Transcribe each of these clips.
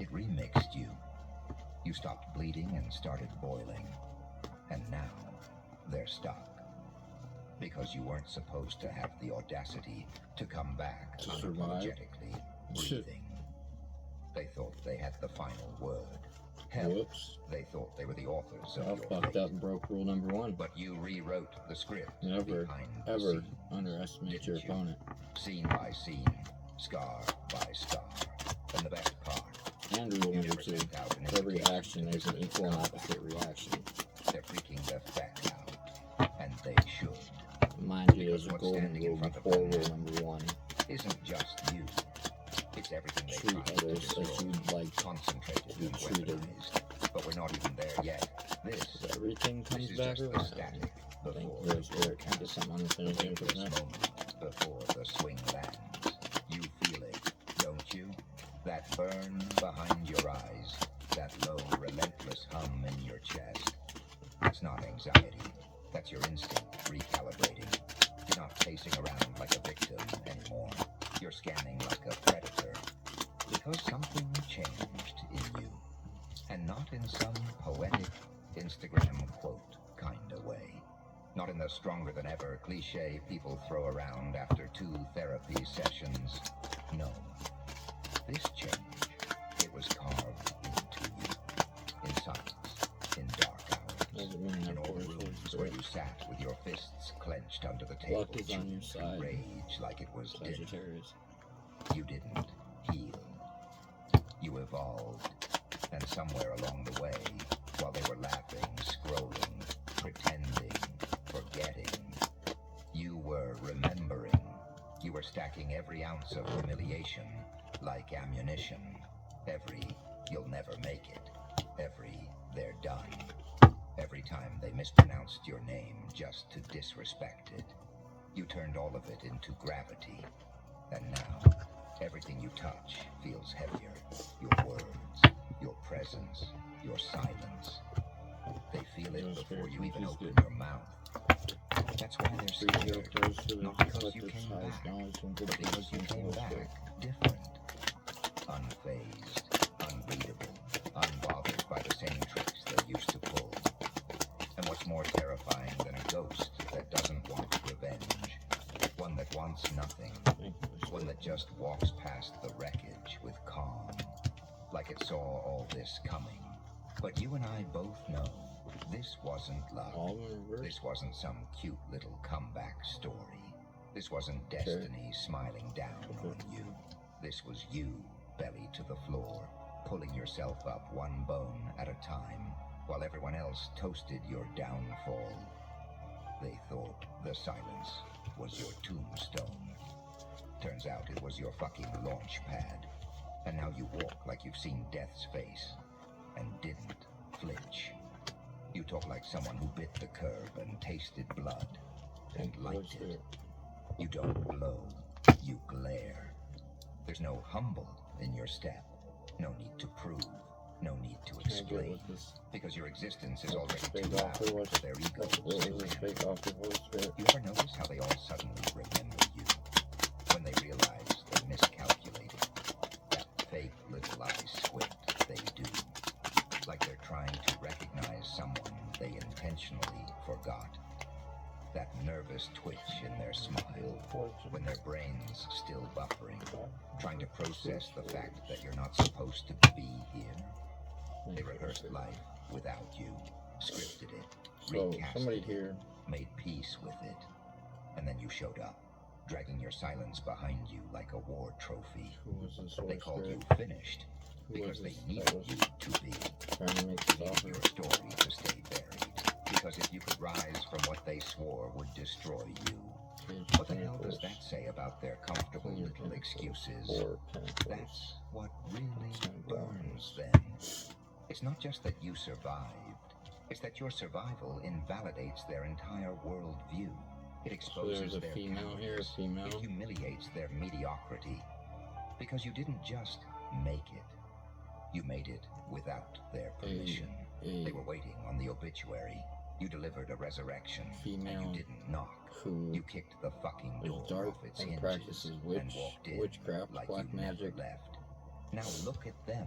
It remixed you. You stopped bleeding and started boiling. And now, they're stuck. Because you weren't supposed to have the audacity to come back unapologetically, breathing. They thought they had the final word. Hell, Whoops. they thought they were the authors of I your fucked fate. up and broke rule number 1. But you rewrote the script. Never, behind the ever scenes, underestimate your didn't you? opponent. Scene by scene, scar by scar. And the best part, And rule you number never 2. sent out an For every invitation action, to there's an visit equal and combat. opposite reaction. They're freaking the feck out. And they should. Mind you, there's a Because what's golden standing in rule front of before them rule number 1. Isn't just you. It's everything they Treat tried to others as destroy, you'd like concentrated be and treated. weaponized. But we're not even there yet. This Everything comes is back just the around. static I think before there's the where it can get some unfinished weightless business. moment before the swing lands. You feel it, don't you? That burn behind your eyes, that low, relentless hum in your chest. It's not anxiety. That's your instinct recalibrating. You're not pacing around like a victim anymore. You're scanning like a predator. Because something changed in you. And not in some poetic Instagram quote kind of way. Not in the stronger than ever cliche people throw around after 2 therapy sessions. No. This change, it was carved into you. In silence, in dark hours, in old rooms where you sat with your fists clenched under the table, Luck is on your side. rage like it was dinner. Sagittarius. You didn't heal. You evolved. And somewhere along the way, while they were laughing, scrolling, pretending, forgetting, you were remembering. You were stacking every ounce of humiliation like ammunition. Every, you'll never make it. Every, they're done. Every time they mispronounced your name just to disrespect it. You turned all of it into gravity. And now, everything you touch feels heavier. Your words, your presence, your silence. They feel it before you even open your mouth. That's why they're scared. Not because you came back, but because you came back different. Unfazed, unreadable, unbothered by the same tricks they used to pull. And what's more terrifying than a ghost that doesn't want revenge? One that wants nothing. One that just walks past the wreckage with calm. Like it saw all this coming. But you and I both know this wasn't luck. This wasn't some cute little comeback story. This wasn't destiny smiling down on you. This was you, belly to the floor, pulling yourself up one bone at a time, while everyone else toasted your downfall. They thought the silence was your tombstone. Turns out it was your fucking launch pad. And now you walk like you've seen death's face and didn't flinch. You talk like someone who bit the curb and tasted blood and liked it. You don't glow, you glare. There's no humble in your step. No need to prove, no need to explain. Because your existence is already too loud for their egos to handle. You ever notice how they all suddenly remember you? When they realize they miscalculated. That fake little eye squint they do. Like they're trying to recognize someone they intentionally forgot. That nervous twitch in their smile, when their brain's still buffering, trying to process the fact that you're not supposed to be here. They rehearsed life without you, scripted it, recasted it, made peace with it, and then you showed up, dragging your silence behind you like a war trophy. They called you finished, because they needed you to be. They needed your story to stay buried. Because if you could rise from what they swore would destroy you, what the hell does that say about their comfortable little excuses? That's what really burns them. It's not just that you survived. It's that your survival invalidates their entire worldview. It exposes their cowardice. It humiliates their mediocrity. Because you didn't just make it. You made it without their permission. They were waiting on the obituary. You delivered a resurrection, and you didn't knock. You kicked the fucking door off its hinges and walked in like you never left. Now look at them.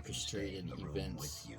can stay in orchestrated the room events with you.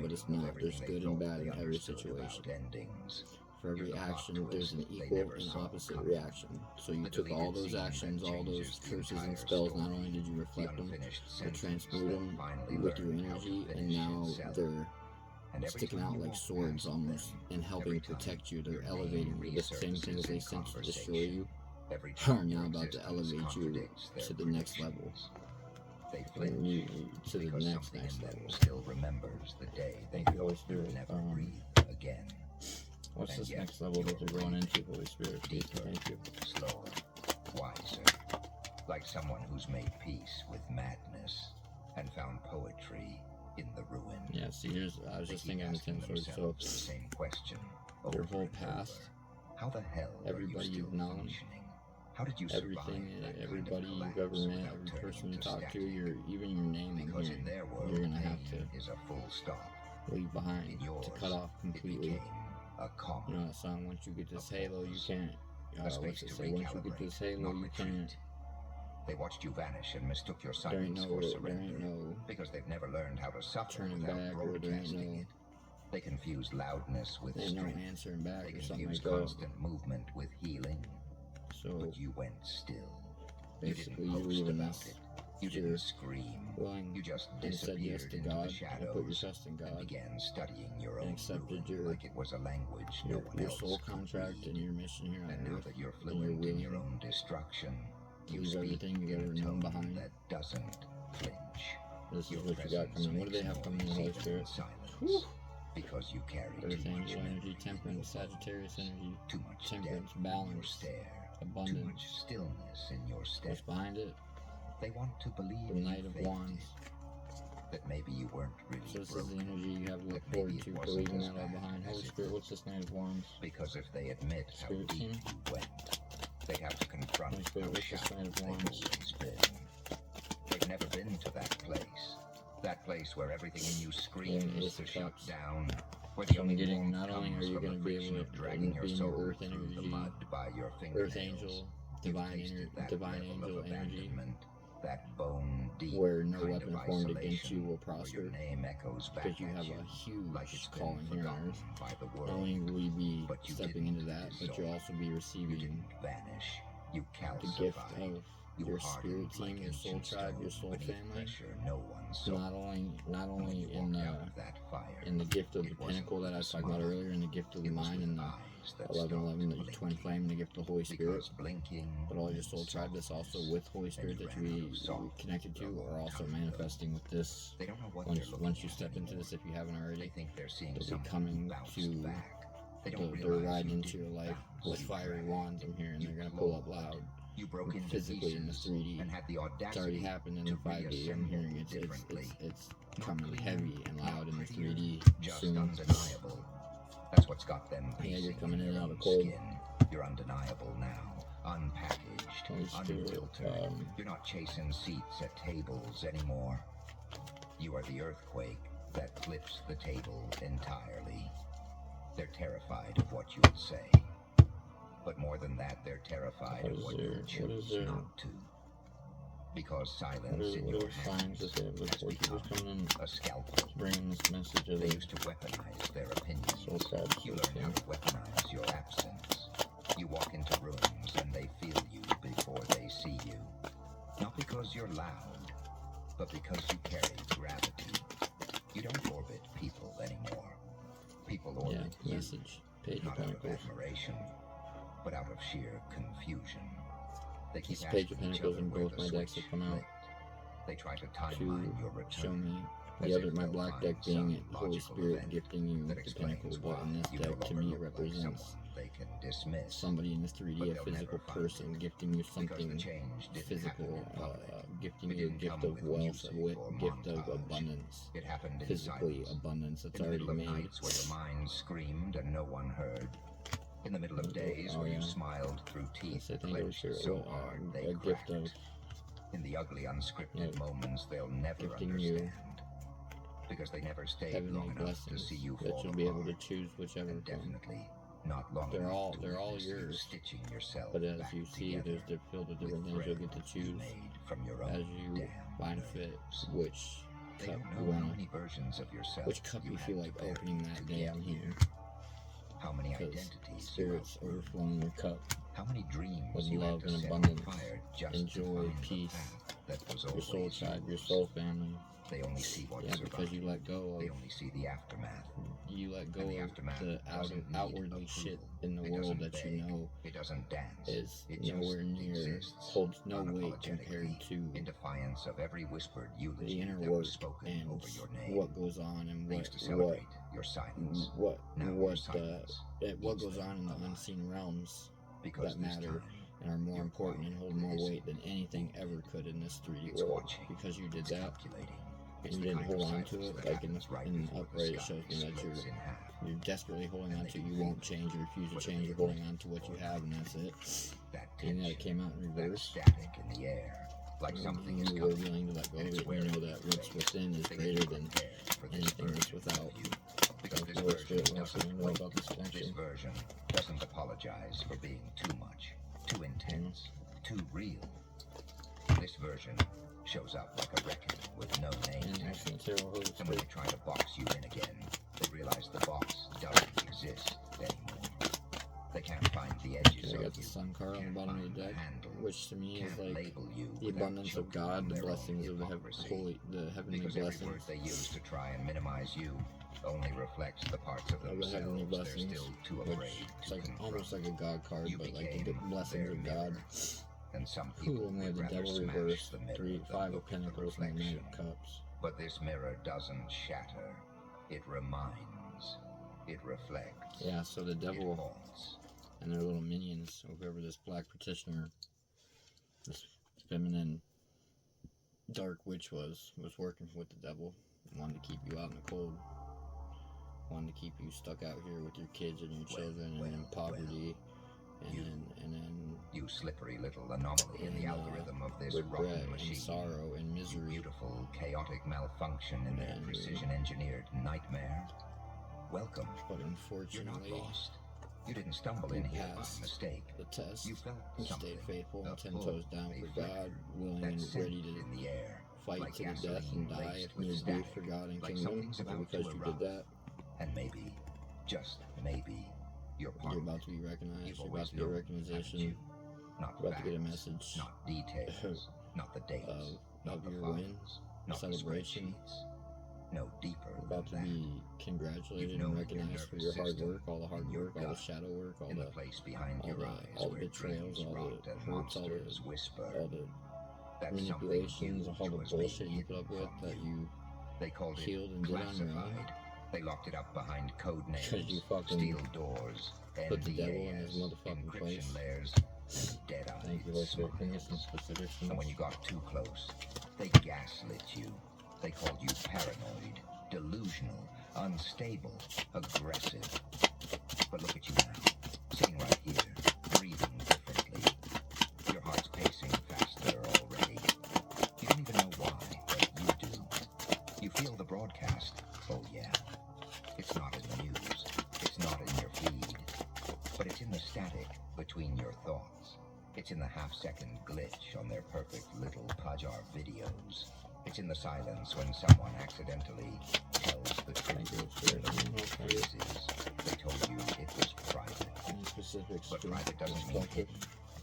but it's not. There's good and bad in every situation. Endings. For every You're the plot action, there's an twist they equal never and saw opposite coming. reaction. So you The took all deleted those scene actions, that all those changes the curses and entire spells. Not story. only did you The reflect them, unfinished but sentence transmute that them finally with your learned how to energy, and finish now itself. they're And every sticking time out you like walk swords past almost, them, and helping every time protect you. They're your elevating name you. The same things resurfaces they in sent to destroy conversation. you Every are time now your about to existence elevate you contradicts their to the next level. predictions. They And flinch to the because next something in them level. still remembers the day they Thank you, Holy thought you'd Spirit. never breathe again. What's And this yet next level that you're they're going breathing into, Holy Spirit? deeper, Thank you. slower, wiser, like someone who's made peace with madness and found poetry in the ruin. Yeah, see, I was They just keep thinking of the asking 10 swords. So themselves the same question your over whole and past, over. How the hell everybody are you you've still known, functioning? How did you survive everything, that kind everybody of you've collapse ever met, without every turning person you into talk to, static? even your name I'm Because hearing, in their world, you're gonna have to pain is a full stop. leave behind, In yours, to cut off it completely. became a comma. You know that song, once you get this halo, you can't, A what's space it to say, once you get this recalibrate, halo, not you can't, retreat. They watched you vanish and mistook your there ain't silence no, for there surrender. ain't no Because they've never learned how to suffer turning without back, or there ain't broadcasting no, it. They confuse loudness with there ain't no strength. answering back They or something confuse like that. constant movement with healing. So But you went still. basically, You you're didn't post leaving about this. it. You didn't scream. Willing You just and said yes disappeared to into God, the and shadows put your trust in and God, began studying your and own accepted ruin your like it was a language no one your else soul could contract read. and your mission here on And now earth, that you're and you're fluent in your willing own destruction, you leave speak everything you've in ever a known tone behind. that doesn't flinch. This is Your what you got presence coming. What do they makes have coming in, noise Holy even Spirit? in silence. Whew. Because you carry Earth too much angel memory energy, in temperance, your Sagittarius bones, energy, too much temperance, depth in your balance, stare, too abundance. much stillness in your step. What's behind it? They want to believe The you Knight of faked Wands. it, that maybe you weren't really So this is broken, the energy you have to look that maybe forward it to, wasn't believing as that all bad behind. as Holy it Spirit, what's looked. this Knight of Wands? Because if they admit how Spirit deep team? you went, they'd have to confront Holy Spirit, how what's this shallow Knight of they've Wands? always been. They've never been to that place. That place where everything in you screams Ace to of shut Cups. down. Where So the I'm only getting, warmth not only are comes you from going the to be friction able of to dragging your be in soul your Earth through the energy, mud by your Earth fingernails. angel, You've divine tasted that divine level angel of energy, abandonment, that bone-deep where no kind weapon of formed against isolation, you will where your prosper, name echoes back because you at have you a huge like it's been calling here on forgotten Earth. by the Not world. only will you be But you stepping didn't into that, but you'll dissolve. also be You receiving didn't vanish. You the gift calcified. of You your hardened spirit team, like your soul ancient tribe, your stone soul beneath family. pressure no one saw. Not only And when you in walked the out of that fire, in the gift of the it wasn't pinnacle that I with was a talking about smile. earlier, in the gift of the It was mind, with and the eyes that 1111, stopped the twin blinking. flame, and the gift of the Holy Spirit. Because blinking But all your meant soul tribe that's also softness, with Holy Spirit and you that ran out you of be soft connected a to long are also time ago. manifesting with this. They don't know what they're looking Once you at step into anymore. this, if you haven't They already, think they're seeing they'll be someone coming who bounced to back. They don't they're realize riding you into your didn't life bounce, with you fiery dragged. wands. I'm hearing You they're gonna pull up clawed. loud. You broke into Physically in the pieces 3D. and had the It's already audacity happened in to the 5D. I'm reassemble hearing it's differently. Not coming cleaner, heavy and loud not in the prettier, 3D just soon. undeniable. That's what's got them Yeah, you're pacing coming in in your and out own of cold. skin. You're undeniable now, unpackaged, Holy Spirit, unfiltered. You're not chasing seats at tables anymore. You are the earthquake that flips the table entirely. They're terrified of what you'll say. But more than that, they're terrified of what you'll choose not to. Because silence in your hands signs that they have has the become coming in, a scalpel. bringing this message of They the used to weaponize their opinions. soul tribe? You learn how to weaponize your absence. You walk into rooms and they feel you before they see you. Not because you're loud, but because you carry gravity. You don't orbit people anymore. People orbit you, message. Page of not out of Pentacles. admiration, but out of sheer confusion. They keep This Page of asking each Pentacles other in where both the my decks switch have come out flipped. They try to to timeline your show return. me As the other, if my they'll black find deck being some it, Holy logical Spirit event gifting you that the explains pinnacle, why but in this you no deck to longer me look like represents someone they can dismiss. somebody in this 3D, But a they'll physical never find person it, giving you because the something change didn't physical, happen in public. gifting It you a didn't gift come of with wealth, music or gift of montage. abundance, It happened in physically silence. abundance that's In the already middle of made. nights where your mind screamed and no one heard. In the middle of days where you smiled through teeth Yes, I think Holy clenched Spirit, so hard they a gift cracked. of In the ugly, unscripted moments they'll never gifting you understand. Because they never stayed heavenly long enough to blessings see you that fall you'll be able to apart. choose whichever And from. definitely not long They're enough all to they're all witness you yours. stitching yourself But as back you see, together they're filled with with different things you'll get to threads you choose made from your own as you damn find fit nerves. which They cup don't you know how wanna, many versions of yourself which cup you had feel to like bury opening to that day get on here. How many because identities spirits overflowing your cup how many dreams with you love had to and set on abundance, fire just and to joy, find the peace, path that was your soul always tribe, your yours. soul family. They only see what Yeah, because you let go They of, only see the aftermath. you let go And the of aftermath the doesn't need outwardly shit approval. in the It world doesn't that you beg. know It doesn't dance. is It nowhere just near, exists holds no weight compared unapologetically, to in defiance of every whispered eulogy the inner that work was spoken and over your name. what goes on and They what used to celebrate your silence. Now your silence what eats goes them on in the alive. unseen realms Because that this matter time, and are more you're important and quiet, hold more listening, weight than anything ever wounded. could in this 3D It's world. watching. Because you did It's that calculating. and It's you the didn't kind of hold on to silence it, that like in happens right the before the upright, it sky shows me that splits in half. you're desperately holding And on they to, can you feel won't change, you refuse to whether change, they you're holding admit on to what you or have, and not. that's it. That And that tension, it came out in that reverse. static in the air, like something And is you were coming. willing to let go And of it's it, and you wearing know your that what's face. within is They greater get than prepared for this anything that's version without. of you. Because Thank this you, Holy version Spirit, wants doesn't to know wait. about this This connection. version doesn't apologize for being too much, too intense, too real. This version shows up like a reckoning with no name And tag. also, Sarah, Holy And when Spirit. they try to box you in again, they realize the box doesn't exist anymore. They can't find the edges I of got the you. sun card on the Can't bottom of find the deck, handle. which to me is Can't like label you the without abundance of choking on God, the their own blessings of the hypocrisy. the heavenly Because every blessings. word they use to try and minimize you only reflects the parts of Of the heavenly themselves they're blessings, still too which afraid it's to like confront. almost like a God card, You but like the became blessings their of God. mirror. And some Ooh, people and we would have the rather devil smash reversed, the mirror than 5 of look at the Pentacles and the Knight reflection. of Cups. But this mirror doesn't shatter. It reminds. It reflects. Yeah, so the It devil haunts. and their little minions, or whoever this black petitioner, this feminine dark witch was working with the devil, wanted to keep you out in the cold, wanted to keep you stuck out here with your kids and your children and in poverty, and then You slippery little anomaly in the algorithm of this regret rotten machine. and sorrow and You misery. beautiful, chaotic malfunction in their precision-engineered nightmare. Welcome. But You're not unfortunately, lost. You didn't stumble you in here by passed mistake. the test. You felt You something. stayed faithful A and 10 pull, toes down a for flicker, God, willing that and scent ready to in the air, fight like to the death and gasoline die laced if with need be static, for God and like kingdom. something's And about because to you did erupt. that, And maybe, just maybe, you're part you're of about it. to be recognized. You've You're about always to get known, recognition. haven't you? Not About to get a facts, message not details, not the dates, not of the your files, win, not the celebration. spreadsheets. No deeper About to than that. be congratulated You've known and in your recognized for nervous your hard system, work, all the hard in your work, all the gut, shadow work, all in the the place behind your eyes all the where betrayals, dreams all rot the and hurts, all monsters the whisper. That manipulations, something all the huge was bullshit being you put hidden up with from that you They called it healed and did on your own. classified. They locked it up behind code Because names, you fucking steel doors, put the devil in his NDAs, motherfucking encryption place. layers, and dead-eyed Thank you, Holy Spirit. Bring us some smiles. specifics. And when you got too close, they gaslit you. They called you paranoid, delusional, unstable, aggressive. But look at you now, sitting right here, breathing differently. Your heart's pacing faster already. You don't even know why, but you do. You feel the broadcast. Oh yeah. It's not in the news. It's not in your feed. But it's in the static between your thoughts. It's in the half-second glitch on their perfect little Pajar videos. It's in the silence when someone accidentally tells the truth in the phrases they told you it was private. But private doesn't mean hidden.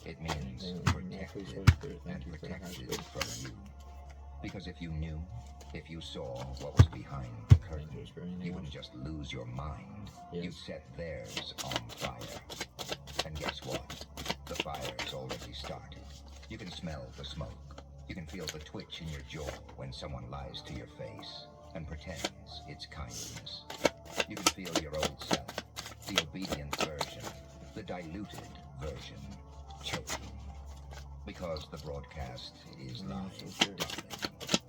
It means protected, and protected from you. Because if you knew, if you saw what was behind the curtain, you wouldn't just lose your mind. You'd set theirs on fire. And guess what? The fire's already started. You can smell the smoke. You can feel the twitch in your jaw when someone lies to your face and pretends it's kindness. You can feel your old self, the obedient version, the diluted version, choking. Because the broadcast is live, darling.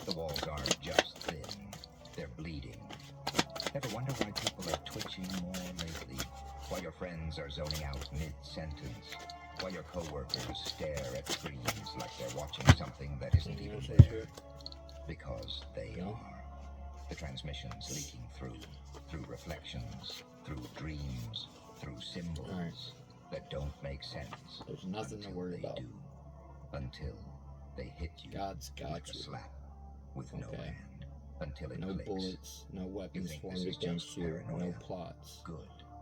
The walls aren't just thin, they're bleeding. Ever wonder why people are twitching more lately? Why your friends are zoning out mid-sentence? Why your coworkers stare at screens like they're watching something that isn't even there? Because they are. The transmission's leaking through reflections, through dreams, through symbols that don't make sense. There's nothing to worry about. Until they hit you. God's got like you. A slap with no hand. Until it no clicks. bullets, no weapons formed against you, no plots. Good.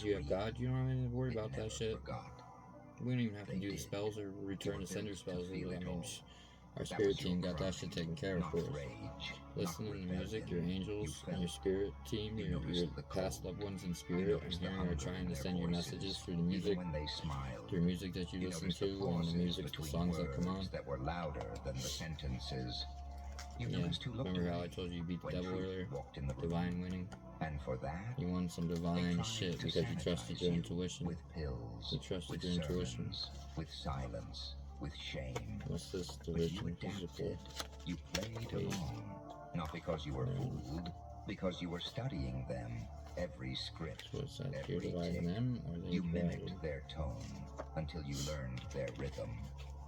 Because you have God, you don't have anything to worry it about that never shit. forgot. We don't even have to They do the did. spells or return to sender spells. I feel it mean, all. our That spirit was your team got that crime, shit taken care of not for us. rage, Listening not to the music, your rebellion. angels, You and your felt. spirit team, You your noticed the past cold. loved ones in You spirit, and noticed the hearing are hunger trying in to their send your voices, messages through the even music, when they smiled. through music that you listen noticed the to, and the pauses music, the between songs that come on. words that were louder than the sentences. You Yeah, noticed who looked remember how away I told you you beat the when devil truth earlier? walked in the room. Divine winning. And for that, You won some they divine tried shit to because you trusted sanitize your you intuition. with pills, You trusted with your intuition. sermons, with silence, with shame. What's this But you division adapted. physical? You played Wait. along, not because you were fooled, because you were studying them. Every script, So what's that? every You're dividing tick. them, or they You divided? mimicked their tone until you learned their rhythm.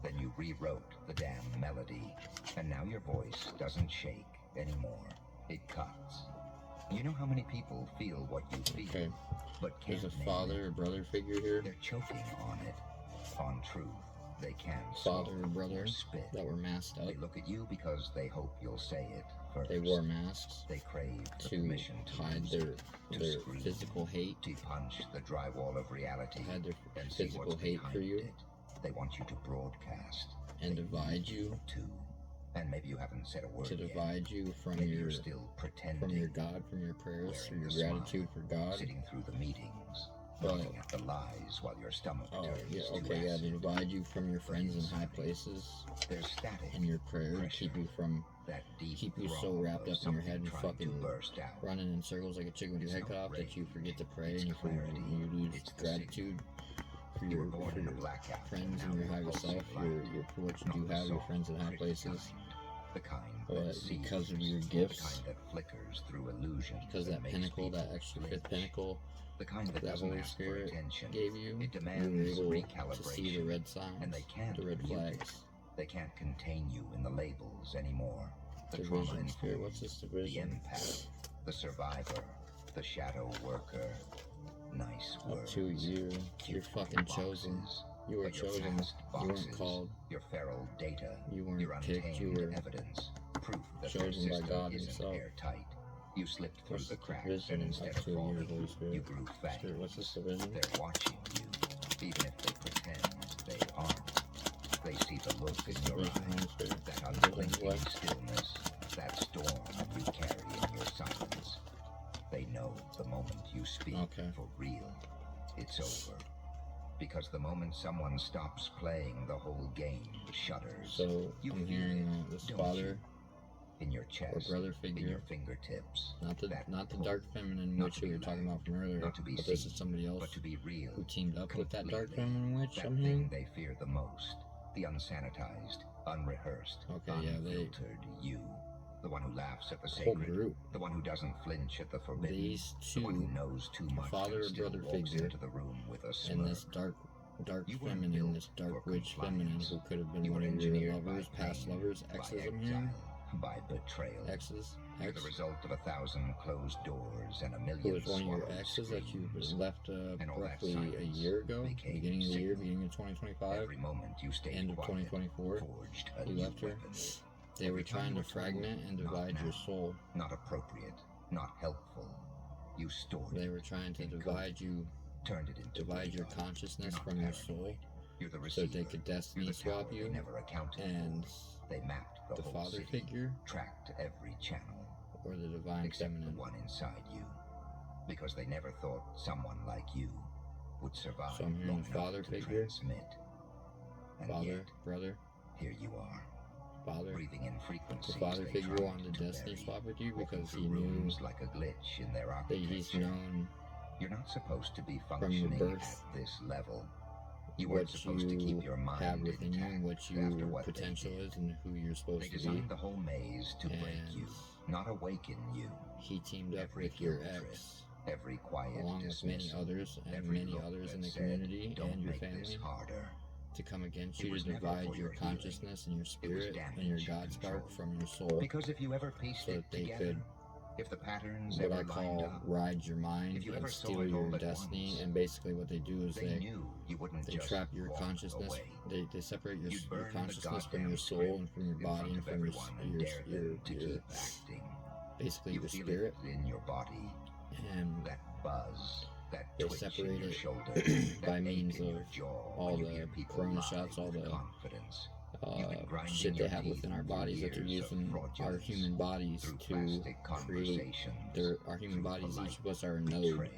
Then you rewrote the damn melody, and now your voice doesn't shake anymore. It cuts. You know how many people feel what you feel, Okay. but can't There's a name father it. or brother figure here. They're choking on it, on truth. They can't Father swallow or brother or spit. that were masked up. They look at you because they hope you'll say it first. They wore masks They crave the to permission to hide lose their it, to their scream, physical hate, to punch the drywall of reality to hide their and see physical what's hate for behind you, it. They want you to broadcast and They divide need you, too. And maybe you haven't said a word to yet. divide you from Maybe your you're still pretending, from your God, from your prayers, from wearing your the gratitude smile, for God. sitting through the meetings, But- looking at the lies while your stomach Oh turns yeah, to okay, yeah, to acid. divide you from your friends in high inside, places, There's static, and your prayer to pressure, keep you from that deep keep you so throb wrapped of up in your head something and trying fucking to burst out. running in circles like a chicken with your It's head cut not off that you rage, forget to pray it's and clarity, you lose it's the gratitude for You were your, born for in a your blackout, friends now and your you're higher pulsing self, light. for what you Not do the have, your soft, friends in high pretty places. the kind But that sees, because of your the gifts, kind that flickers through illusions, because and that makes pinnacle, that people extra flinch. fifth pinnacle The kind that that doesn't Holy ask for Spirit attention. gave you, It you were demands able to recalibration, see the red signs, and they can't the red mute flags. it. They can't contain you in the labels anymore. The Division, trauma Spirit, what's this the division? empath, the survivor, the shadow worker. Nice Up words. to you, you're Cute fucking chosen. boxes, You were but your chosen. past You boxes, weren't called. your feral data, You weren't your picked. You untamed were evidence, proof that their chosen by system God isn't Himself. airtight. You slipped through What's the this cracks, division? and Up instead to of you, falling, Holy Spirit. you grew fangs. Spirit, what's this division? They're watching you, even if they pretend they aren't. They see the look in your Division, Holy eyes, Spirit. that Division, unblinking what? stillness, that storm you carry in your silence. They know the moment you speak Okay. for real, it's over. Because the moment someone stops playing, the whole game shudders. So You I'm feel hearing it, this don't father you? In your chest, or brother in figure, your fingertips. not the that dark pull, feminine not witch to we be were talking loud, about from earlier, not to be but this seen, is somebody else but to be real, who teamed up with that dark completely. feminine witch. That I'm thing hearing. they fear the most, the unsanitized, unrehearsed, Okay, yeah, unfiltered you. The one who laughs at the Whole sacred, group. the one who doesn't flinch at the forbidden, These the one who two, knows too much father and or still brother walks figure, into the room with a smirk. and this dark You weren't feminine, built this dark for witch feminine compliance. who could have You been were one of your engineered by lovers, past pain, lovers, by exes. I'm hearing exile, by betrayal. exes, You're the result of 1,000 closed doors and a million who was one of your swallowed exes that you screams. left And all that roughly a silence year ago, became beginning of the year, signal. beginning of 2025, Every moment you stayed end of quiet, 2024, forged a you new left her. weapon. They Every were time trying you to were told, fragment and "Not divide your now," soul. Not appropriate, not helpful. You stored They it, were trying to in divide you, turned it into divide your radar. consciousness You're not from your paranoid. soul, You're the so receiver. that they could You're destiny the swap tower you. they never accounted And for. They mapped the the whole father city, figure, tracked every channel, or the divine except feminine. the one inside you, because they never thought someone like you would survive So I'm hearing long the enough father to figure, transmit. And father, yet, brother, here you are, father. breathing in The frequencies father they figure tried wanted to destiny bury, swap with you walking because through he knew rooms like a glitch in their that he's architecture. known You're not supposed to be from functioning your birth at this level. You weren't what supposed to keep your you mind have within you intact and what after your what they potential did. is and who you're supposed They to be. designed the whole maze to break you, And not awaken you. he teamed up Every with your guilt trip, ex, every quiet along with many dismissal, others and every many look others in that the said, community "Don't and your make this family, harder." to come against It you, was to never divide for your your healing. consciousness and your It was spirit damage and your and God spark control. from your soul, Because if you ever pieced so it that they together, could, if the patterns what ever I lined call, up, ride your mind if you and ever saw steal it all your at destiny. once, And basically what they do is they they knew you wouldn't just trap your walk consciousness. away. They separate your You'd burn the consciousness from goddamn your soul script and from your in body front and of from everyone and dare them to your keep acting. basically You your feel spirit. it in your body, And that buzz, That they twitch in separate your it shoulder, by that means ache in of your jaw all when you the hear people corona lie shots, all with the confidence. You've been grinding shit they your have teeth within our through bodies that they're years of using our fraudulence, human bodies through to plastic create conversations, our human through bodies. Each of polite us are a node betrayal.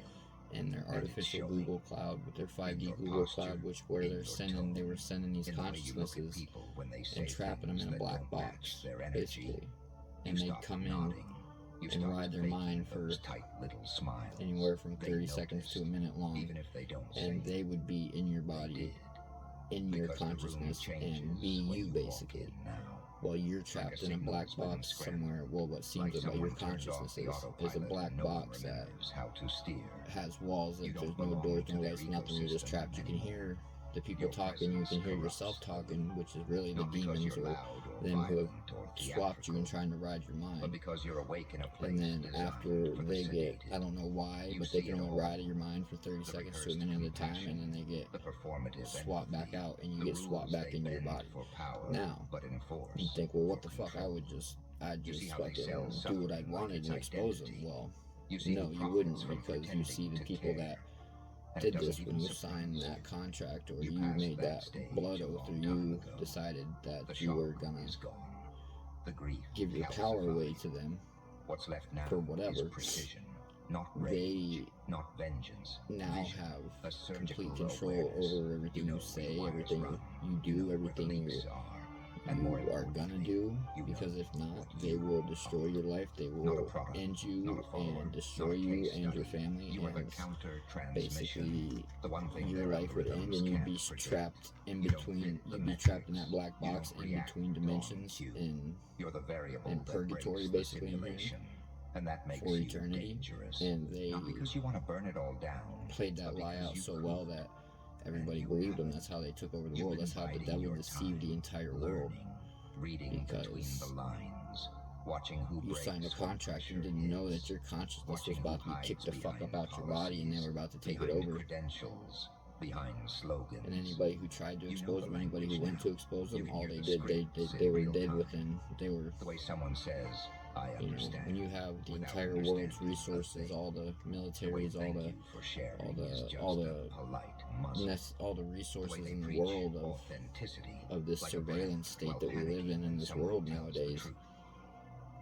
in their And it's artificial showing Google cloud with their in 5D your Google posture, cloud, which where in they your were sending these in the way you look at consciousnesses people when they say and trapping them things in a that black don't box, match their energy. basically. You And they'd stop come in nodding. You and stop ride their faking mind for those tight little smiles. anywhere from They 30 seconds to a noticed, minute long, even if they don't say and it, they would be in your they body, did. in your Because the room consciousness, changes and be when you, you walk basically. in now. While you're trapped in a black signal's been box scrambled. somewhere, well, what seems Like about your someone turned off consciousness the is a autopilot black and no one box that remembers how to steer. has walls, You that don't there's no belong doors, to no their lights, nothing. You're just ecosystem trapped. You can anymore. hear the people Your talking, you can presence hear yourself corrupts the talking, room. which is really the Not because demons you're or loud or them who have violent or swapped you and theatrical, trying to ride your but mind. because you're awake in a place And then designed after for the they get, sedated. I don't know why, You but they see can it only all. ride at your mind for 30 The seconds to a rehearsed minute at a time, compassion, and then they get the performative swapped back empathy, out, and you the get swapped rules back they into your bend body. for power, Now, but enforce you think, well, what for the fuck? control. I'd You just see how they fucking sell do what suffering I like wanted its and expose them. identity. Well, You see no, who you wouldn't, profits from because you see the pretending to people care. that And it did this doesn't when even you signed surprise that contract, or You you passed made that that stage blood a oath, or long you time ago. decided The that you were shock gonna is gone. The grief give your power away calcified. to them What's left now for is whatever. precision, not They rage, not vengeance. now Vision, have a surgical complete control awareness. over everything you where say, the wires everything run. you You do, know where the everything leaks are. And more you are gonna importantly, do, you know because if not, what they you will destroy are. your life. They Not a will product, end not you a follower, and not destroy a you case and your study. family, You are the and counter transmission. basically The one thing your their life would end, algorithms and you'd can't be predict. trapped in You don't between. fit the You'd be trapped in that metrics. black You box don't in react between on dimensions, cue. in You're the variable in that purgatory, breaks the basically, in here, simulation, and that makes for you eternity. dangerous. And they Not because you want to burn it all down, played that but lie because out you so could. well that everybody you believed them. haven't. That's how they took over the You've world. been That's how the biding devil your deceived time, the entire world. learning, reading between Because the lines, watching who you breaks signed a when contract and pressure didn't know hits, that your consciousness was watching about who to be kicked the hides fuck up behind out your body, and they were about to take it behind over. credentials, behind slogans. And anybody who tried to You know expose the them, anybody who language went now. to expose You them, can all hear they the did, scripts they in were real dead time. within. They were, The way someone says, I you know, understand. when you have the without entire world's understanding a resources, thing. all the The way militaries, all thank the you for sharing all is the just all a the polite muzzle. all the The way resources they in the preach world authenticity, of this like a surveillance brand, state that we live panicking in when this someone world tells the nowadays, truth.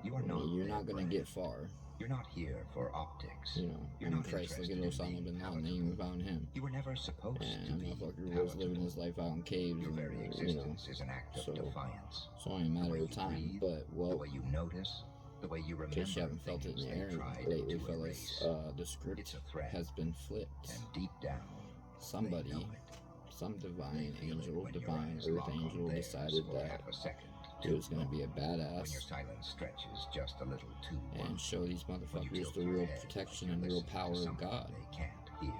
You are not you're their not going to brand. get far. You're not here for optics. You know, You're I mean, not Christ, look at interested in Osama being bin Laden. They palatable. even found him. You were never supposed to And be that motherfucker was palatable. living his life out in caves, Your very and existence is an act of so defiance. it's only a The matter way of you time. breathe, But, the well, way you notice, the way you in remember case you haven't felt it in things the they air tried lately, to fellas, erase. the It's script a threat, has been flipped. and deep down, they Somebody, know it. some divine They feel it angel, when your divine eyes earth lock on angel theirs decided for that half a second he too was going to be a long. When your badass silence stretches just a little too and wide. show these When you motherfuckers tilt the your real head protection like and you're real listening to power of something God. they can't hear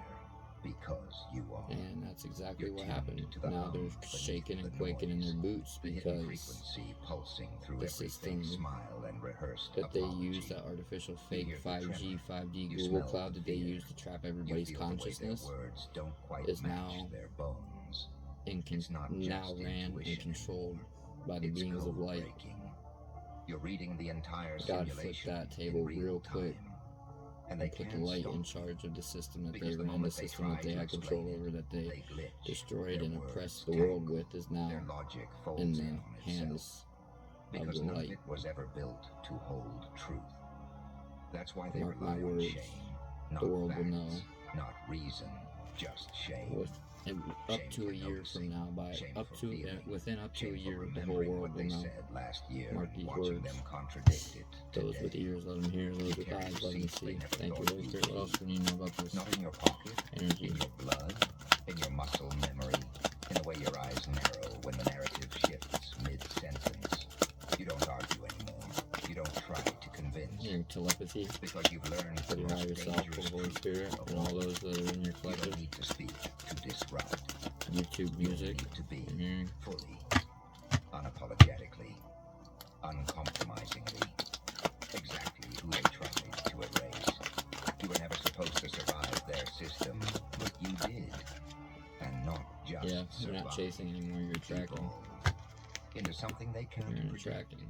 because you are. And that's exactly You're what tuned happened. to the Now hum they're beneath shaking and the quaking in their noise, boots the hidden because frequency pulsing through the every system fake smile and rehearsed that they apology. use, that artificial You fake hear the 5G, tremor. 5D You Google smell cloud the that they fear. use to trap You everybody's feel the way their consciousness words don't quite is match now their bones. It's not now just ran and intuition controlled anymore. by the It's beings of code light. breaking. You're reading the entire God flipped simulation that table in real real time. quick And they and put the can't light stop in you, charge of the system that because they the ran, the moment they system try that they to had control explain over, it, that they they glitch. destroyed Their and words oppressed the world tangle. with, is now Their logic in folds the in on itself. hands of Because the none of light. it was ever built to hold truth. That's why they Mark my rely on words, shame, not the world facts, will know. not reason, just shame. Up Shame to for a year noticing, from now, shame up for to feeling, within up to a shame for year, the whole remembering world what will they know. said last year Mark and these watching words. them contradict it Those with today. ears, let them hear. Those with carry eyes, let them receipts they see. never Thank you, thought Holy you'd Spirit. What else need. do we need to know about this Not in your pocket, energy? in your blood, in your muscle memory, in the way your eyes narrow when the narrative shifts mid-sentence. You don't argue anymore. You don't try to convince. Hearing telepathy Because you've learned for the your most higher self, for dangerous the Holy truth Spirit, of and all all. those that are in your You collective. don't need to speak to disrupt. YouTube You music. need to be I'm hearing. fully, unapologetically, uncompromisingly, exactly who they tried to erase. You were never supposed to survive their system, but you did. And not just Yeah, you're survive. not chasing anymore, you're attracting. Evolve into something they can't You're predict. attracting.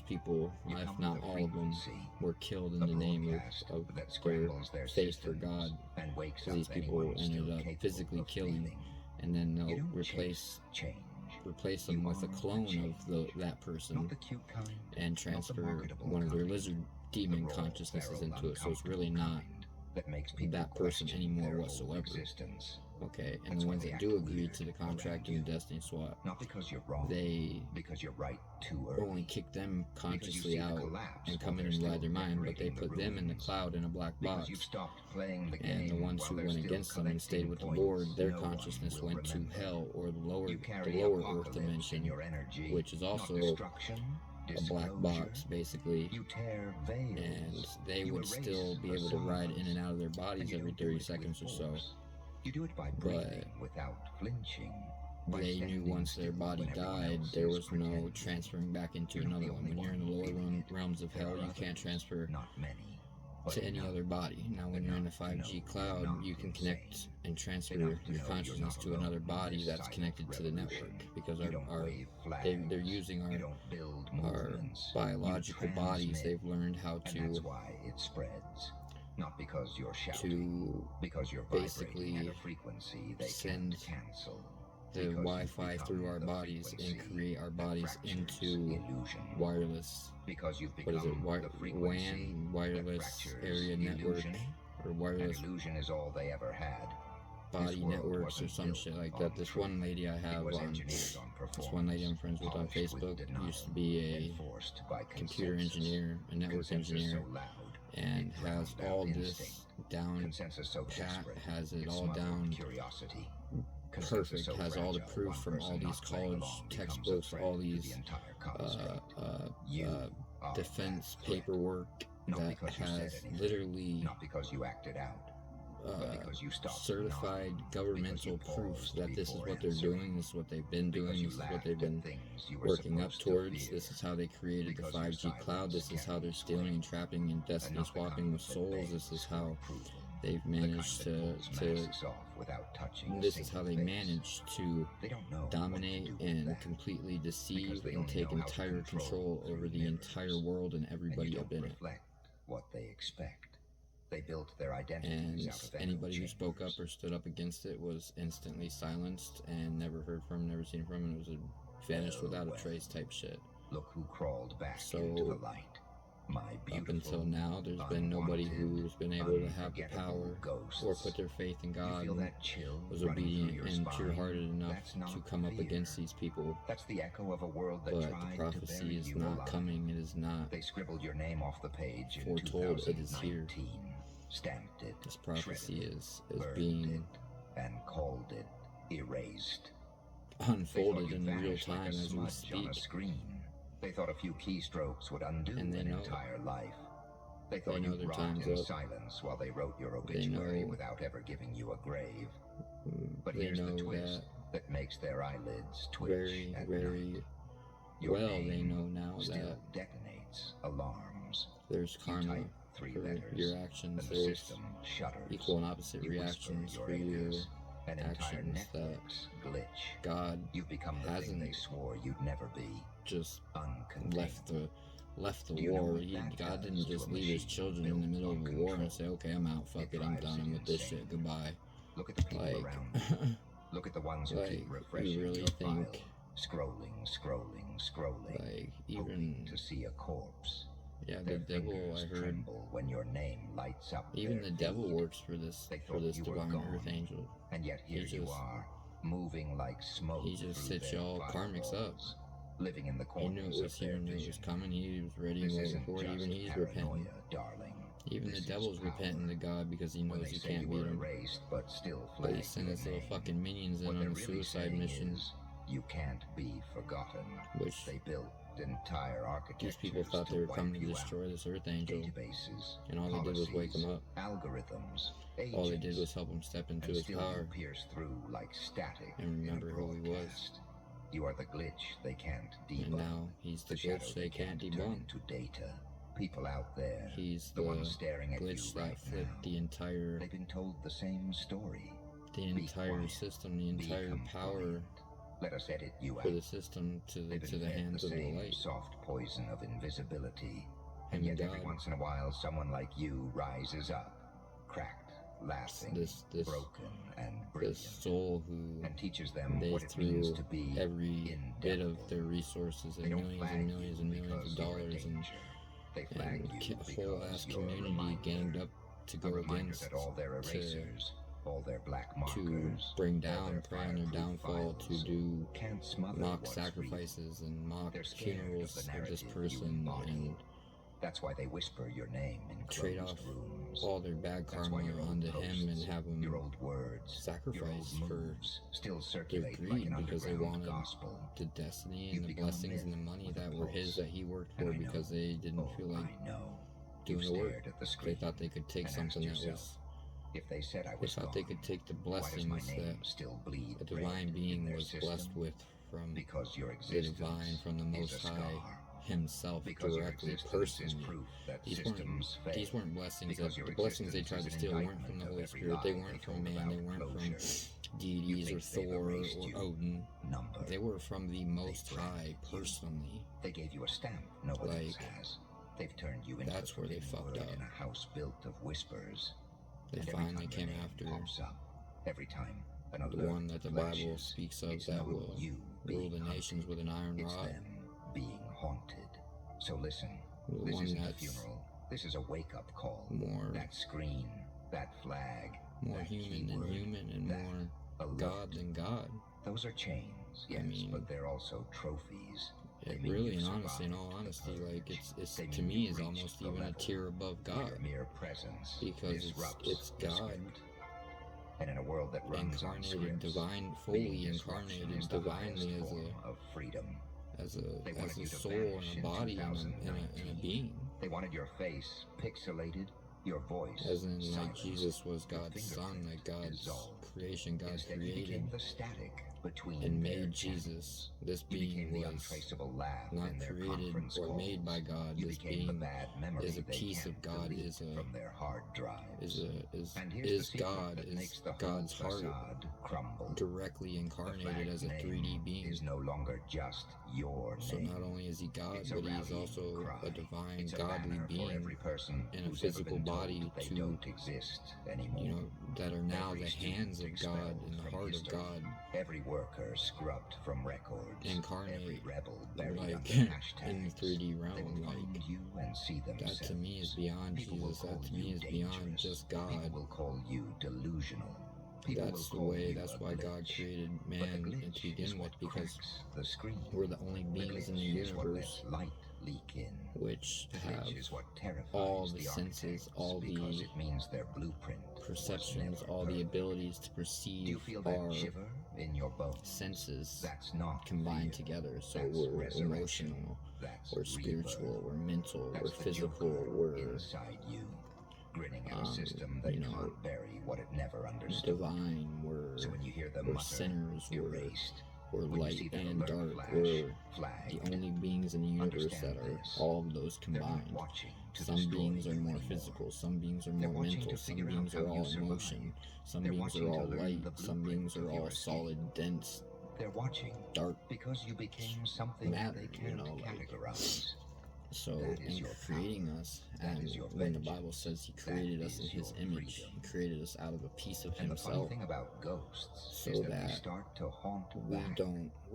those people, You if come not with a all of them, frequency, were killed in a the name broadcast of that their scrambles their faith for systems God. and wakes So up these people anyone still ended up capable physically of killing, breathing. and then You they'll don't replace chase change. them You with a are the clone change. of that person Not the cute kind, and not the transfer marketable one of their kind, lizard demon raw, consciousnesses feral, into it, so it's really not kind that makes people that person question anymore their whole whatsoever. existence. Okay, and That's the why ones they that act do agree weird to the contract around and the you. destiny swap, Not because you're wrong, they because you're right too early. only kick them Because you consciously see the out collapse and while come in they're and still ride their mind, but they decorating the put them in the ruins. cloud in a black Because you've box. stopped playing the And the game ones while who they're went still against them and stayed collecting with the points Lord, their no one consciousness will went to remember. hell, or You the carry lower apocalypse earth in dimension, your energy, which is not also destruction, a black disclosure. box, basically. You tear veils. And they You would erase still be able to ride in and out of their and bodies you every don't do 30 it with seconds or so. force. You do it by But breathing without flinching. By they knew standing once their still body when everyone died, else there is was no pretending. transferring back into You're not another the one. only When you're in the one lower feeling it. realms of There hell, are you can't others, transfer not many, but to any enough. other body. Now, when you're in the Enough to know 5G you're cloud, not you can insane. connect and transfer Enough to your know consciousness you're to not another alone in body this that's silent connected to the revolution. network, because You don't wave flags. they're using You don't build our movements. biological You bodies. transmit. They've learned how And to that's why it spreads. Not because you're shouting, because you're vibrating at a frequency they send can't cancel. the Because Wi-Fi you've through become our the bodies and frequency create our that bodies fractures into illusion. wireless, Because you've what is it, become the frequency WAN, that wireless fractures area network, illusion. or And wireless illusion is all they ever had. body This world networks, or wasn't some built shit like on that. This truth. one lady I It have was on, engineered on this one lady I'm performance, friends with on polished with Facebook, denial, used to be enforced by a computer consensus. engineer, a network Consensus engineer, so loud, and it has drowned all out this instinct. down Consensus so pat, desperate, has it all smothered down curiosity. Consensus perfect, so has all the fragile, proof one from all person these not playing college along becomes a textbooks, threat all to these the entire cosmic. You are defense that threat. paperwork Not that because you said has anything, literally not because you acted out, but because you stopped certified nodding, governmental because you proof paused that this is before what they're answering, doing, this is what they've been doing, because you this is what laughed they've at been things you were working up supposed to towards. fear, This is how they created the because your 5G cloud. This silence is how can they're be stealing and swayed, trapping and and destiny not the swapping kind with that souls. This begs is for how approval, they've the kind managed that pulls masks off without touching a this is how single they face. managed to They don't know dominate what to do with and that, completely deceive because they and only take know how to entire control over through the entire mirrors, world and and you everybody don't up in it. reflect what they expect. They built their And identities out of echo anybody who spoke up chambers. or stood up against it was instantly silenced and never heard from, never seen from, and it was a vanished without a trace type shit. Look who crawled back So, into the light. My beautiful, up until now, there's been nobody who's been able to have the power ghosts. or put their faith in God You feel and that chill was running through obedient your and spine? pure-hearted enough That's not to come up fear. against these people. That's the echo of a world that But tried the to prophecy bury is you not alive. coming. It is not They scribbled your name off the page in foretold. It is here. 2019, stamped it, This prophecy shredded it, is burned being it, and called it erased. unfolded They in thought you real vanished like time a as we smudge on a speak. screen. They thought a few keystrokes would undo And they an know it. entire life. They thought know you'd their rot time's in up. silence while they wrote your They obituary know- without ever giving you a grave. But They here's the know twist that makes their eyelids twitch very, at very night. Your well they name know now still that detonates alarms. there's You karma type 3 for letters, your and actions. the There's system shudders. equal and opposite You whisper reactions your for your alias. An entire actions that network's glitch. God You've become the thing hasn't they swore you'd never be. just Uncontained. left the Do you know war. what that God does didn't to just a leave his machine children in the built middle on of a war control? and say, okay, I'm out, fuck It it, I'm drives done it with this insane. shit, goodbye. Look at the people Like, around you. Look at the ones who like, keep you refreshing really your think, file. Scrolling. like, hoping even, to see a corpse. yeah, the Their devil, fingers I heard, tremble when your name lights up even their the devil feed. works for this They thought you were divine gone. earth angel. And yet here He you just- are, moving like smoke. He just through sets their y'all karmics up. firewalls, living in the He corners knew it was of here, their knew it vision. was coming, he was ready and This waiting isn't for it, just even he's paranoia, repenting. darling. Even This the is devil's power. repenting to God because he When knows they he say can't you beat were him. erased, but still But he flagged sent your his little name. fucking minions in What on they're a really suicide saying mission, is, you can't be forgotten. which They built entire architectures these people thought to they were wipe coming to you destroy out. this earth angel, Databases, and all they did was wake him up. algorithms, All they did agents, was help him step into and his still power you pierce through like static and in a remember who he was. broadcast. You are the glitch they can't debunk. And now he's the shadow glitch they can't turn debunk. into data. People out there, He's the the ones staring at glitch you right that flipped now. the entire They've been told the same story. Quiet. system, the Be entire power compliant. Let us edit you for out. the system to They've been the fed hands the of the same light. soft poison of invisibility. And And yet every God. once in a while someone like you rises up, cracked, laughing, This broken, and this brilliant, soul who and teaches them they what it means threw to be every bit of indelible. their resources They and don't millions flag and millions you and millions because of you're a dollars and danger. They flag and you whole ass because you're a community reminder. ganged up to A go reminder against that all their to erasers, all their black to markers, bring all down, their prey on their fireproof downfall, to files do can't smother mock what's real. sacrifices and mock They're scared funerals of the of this narrative you person embody. and That's why they whisper your name in trade closed off rooms. all their bad That's why karma your old onto him and posts, have him your old words, your old sacrifice for moves still their circulate like greed, an because they underground wanted gospel. the destiny You've and the become a blessings and the myth money with a that were his pulse. that he worked And for, I know, because they didn't feel like I know, doing you the work. stared at the They screen thought they could take and something asked that yourself, was, if they said I they was thought gone, they could take the why does my blessings name that still bleed a red divine in being their was system? blessed with from Because your the existence divine, from the is Most a High scar. himself, Because your directly, existence is personally. proof that These systems fail. weren't blessings. Because That your the blessings they existence tried to is an steal weren't from indictment the of Holy every Spirit. They lie weren't told from man. about They weren't closure. from You deities or think they've Thor erased or you. Odin. Number. They were from the Most They've High, branded you. personally. They gave you a stamp no one else Like, has. They've turned you into that's the where they forbidden fucked word up. in a house built of whispers. They And every finally time your came name after pops up, every time an the alert one that the flashes, Bible speaks of it's that not will you rule being the nations hunted, with an iron it's rod. them being haunted. So listen, The this one isn't a that's funeral. This is a wake-up call. more That screen, that flag, that human keyword, than human, and that more alert. God than God. Those are chains, yes, mean, but they're also trophies. They It mean really, you've and honestly, in all survived the honesty, like purge. it's They to mean me you've is reached almost the even a level tier above where God, your mere presence because disrupts it's the God script. And in a world that runs on incarnated, scripts, divine, being fully disruption incarnated is the highest divinely form of freedom. They as wanted a you to soul vanish and a in body and a 2019. being. They wanted your face pixelated, your voice As in, like, silenced, Jesus was your God's son, fingerprint like God's dissolved. creation, God Instead, you created became the static between and their made channels. Jesus. This You became being the was untraceable laugh not in their created conference or calls. made by God. You This became the being bad memory is a they piece can't of God, delete from their hard drives. And here's the is secret God, that makes is the God's whole heart facade crumble. directly The incarnated flag's as a name 3D being. is no longer just your So name. not only is he God, It's a but he's rallying also cry. a divine, It's a godly banner for being every person in a who's ever physical been told body they to, don't exist anymore. that are now Every the hands student of God expelled and the from heart of history. God Every worker scrubbed from records. incarnate, Every rebel buried like, under hashtags. in the 3D They realm. will find Like, you and see themselves. that to me is beyond People will Jesus. call That to you me is dangerous. beyond just People God. will call you delusional. People That's the will call way, you that's a why God glitch. created But man the to glitch is begin with, what because cracks the screen. we're the only The beings in the glitch is what universe lets light leak in. which The have glitch is what terrifies all the the senses, architects, all because the it means their blueprint perceptions, was never all the perfect. abilities to Do you perceive feel that our shiver in your bones? senses That's not combined fear. together. So That's we're resurrection. emotional, That's we're spiritual, rebirth. we're mental, That's we're the physical, Joker we're inside you, grinning at a system that you know, can't bury what it never understood. divine, So when you hear them we're mutter, sinners, erased, we're when you light see that and alert dark, flash, we're flagged, the only beings in the universe understand that are this. all of those They're not combined. watching to Some destroy beings are you more anymore. physical, some beings are They're more watching mental, to some figure out beings how are you all survive. emotion, some They're beings watching are to all learn light, the some beings blueprint are of your all escape. solid, dense, They're watching dark because you became something matter, they you can't know, like, categorize. so That is in your creating power. us, That and is your when the vengeance. Bible says he That created us in is his your image, freedom. he created us out of a piece of And the funny himself, thing about ghosts so is that that they start to haunt we back.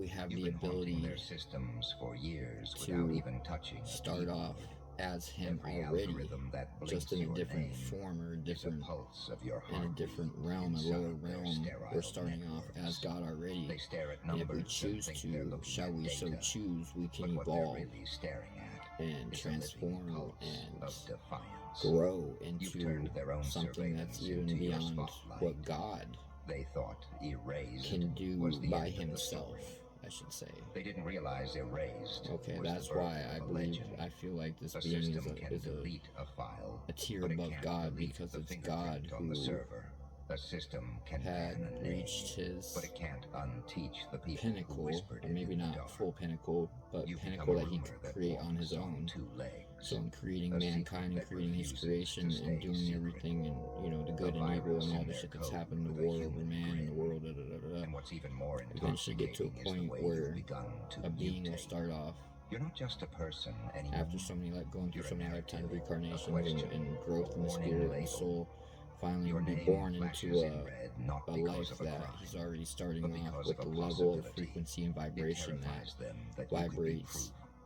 have You've the been haunting ability their systems for years to without even touching a start off keyboard. as him Every already, algorithm that blinks just in a your different name form or a is a different, pulse of your in a heartbeat different realm, a inside lower their realm. sterile We're starting off as networks. God already, They stare at and if numbers we choose and think they're to, looking shall at we so data. choose, we can But what they're evolve really staring at and is a living transform pulse and of defiance. grow You've into turned their own something that's surveillance even into your beyond spotlight. what God They thought erased can do was the by end of the himself, story. I should say. They didn't realize erased Okay, was that's the birth why I of a believe, legend. I feel like this A being system can is delete a file, a tier but it above can't God, delete because the it's fingerprint God on the who server. A system can had ban a name, reached his but it can't unteach the people pinnacle, who whispered or it maybe in the not dark. full pinnacle, but You've pinnacle become a that he rumor could that create on his walks own. two legs. So in creating A mankind secret and that creating his refuses creation to and stay doing secret. everything, and you know, the A good and evil virus and all in the their shit that's code happened, the with a war over human man and the grin. world, And what's even more eventually get to a intoxicating is the point way where you've begun to a being will mutate. start off You're not just a person anymore. after so many, like going through You're so a many lifetimes of narrative, reincarnations a question, and growth in the a warning spirit and the label. soul, finally Your be name born flashes into in red, not a because life of a that crime, he's already starting but off because with of the a level of possibility. frequency and It vibration that terrifies them that you could be vibrates proof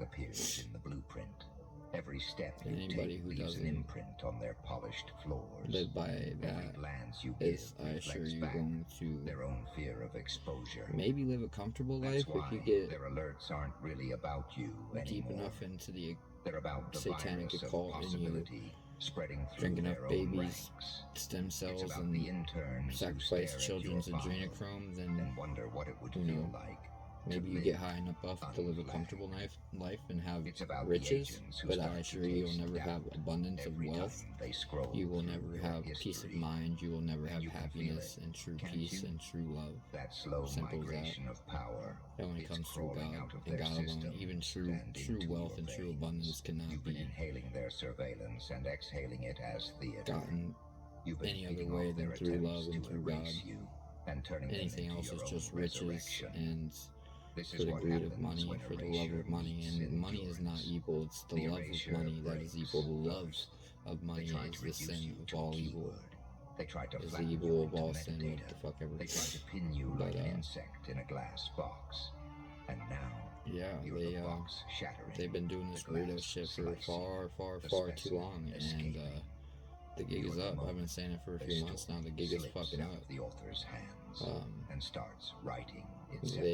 appears in the blueprint. Every step And you anybody take who leaves an doesn't imprint on their polished floors. live by Every that glance you give is, I assure reflects you, back going to their own fear of exposure. maybe live a comfortable That's life why if you get their alerts aren't really about you deep anymore. enough into the They're about the satanic virus of occult in you, possibility spreading through drink enough their own babies' ranks. stem It's cells about and the interns who sacrifice stare children's at your file adrenochrome, then and wonder what it would you feel know, like. maybe you get high enough to live a comfortable life and have It's about the riches, agents who but I start to assure you, you'll taste never doubt have abundance of every wealth. time they scroll You will through never your have peace of history. mind. You will never And have you can happiness feel it, and true can't peace you? and true love. That slow Simple as that. migration of power. It only It's comes through crawling God out of and their God alone. systems Even true and into wealth your and true veins. abundance cannot You've been be inhaling their surveillance and exhaling it as theater. gotten You've been any other feeding way off than their through attempts love and to through God. erase you and turning them Anything into else your is own just riches resurrection. and This for is the what greed of happens money, when for the love erasure of money. meets And money is not endurance. evil, it's the love of erasure money that is breaks evil. The love first. of They money tried is to the reduce sin you of to a all evil. keyword. They tried to Is the flatten you evil of into all sin, what metadata. the fuck ever. They tried to pin you But, like an insect in a glass box. And now, yeah, you're the box shattering. they've been doing this the weirdo glass shit for slicing, far the too specimen long, and escaping. the gig is You're the up. I've been moment saying it for a the few months now. story The gig is slips fucking out up. of the author's hands and starts writing itself.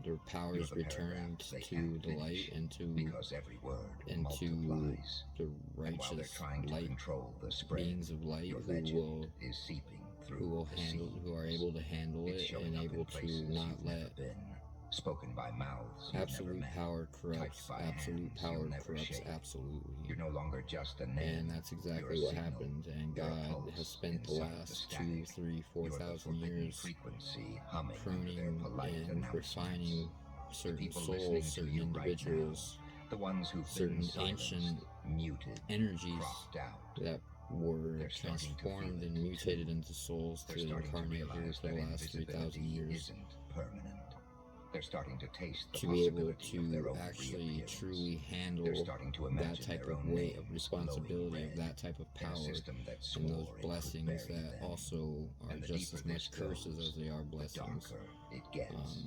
Their powers You're the returned paragraph they to can't the light finish, and to because every word into multiplies. the And while they're righteous trying to light control the spread, beings of light your who legend is seeping through the who are able to handle It's it showing and up able in to places not you've never let been, spoken by mouths you've never absolute met, power corrupts. typed by Absolute hands power you'll never corrupts shake. absolutely. You're no longer just a name. And that's exactly You're a what signal. happened. And You're a God pulse has spent the inside the last static. 2, 3, You're the 4,000 forbidden years frequency humming under their pruning polite and announcements. refining The certain people souls, listening to certain you right individuals, now, the ones who've certain been silenced, ancient muted, energies cropped out. that were They're starting to transformed feel and it, mutated too. into souls They're to starting to incarnate here realize for that the last 3,000 invisibility years. isn't permanent. They're starting to taste the To be able possibility of their to own actually reappearance. truly They're handle starting to that imagine type their of own weight of names responsibility, glowing of red that type of in a power, system that and those swore it could blessings bury that them. also are And the just deeper as much this curses goes, as they are the blessings. darker it gets.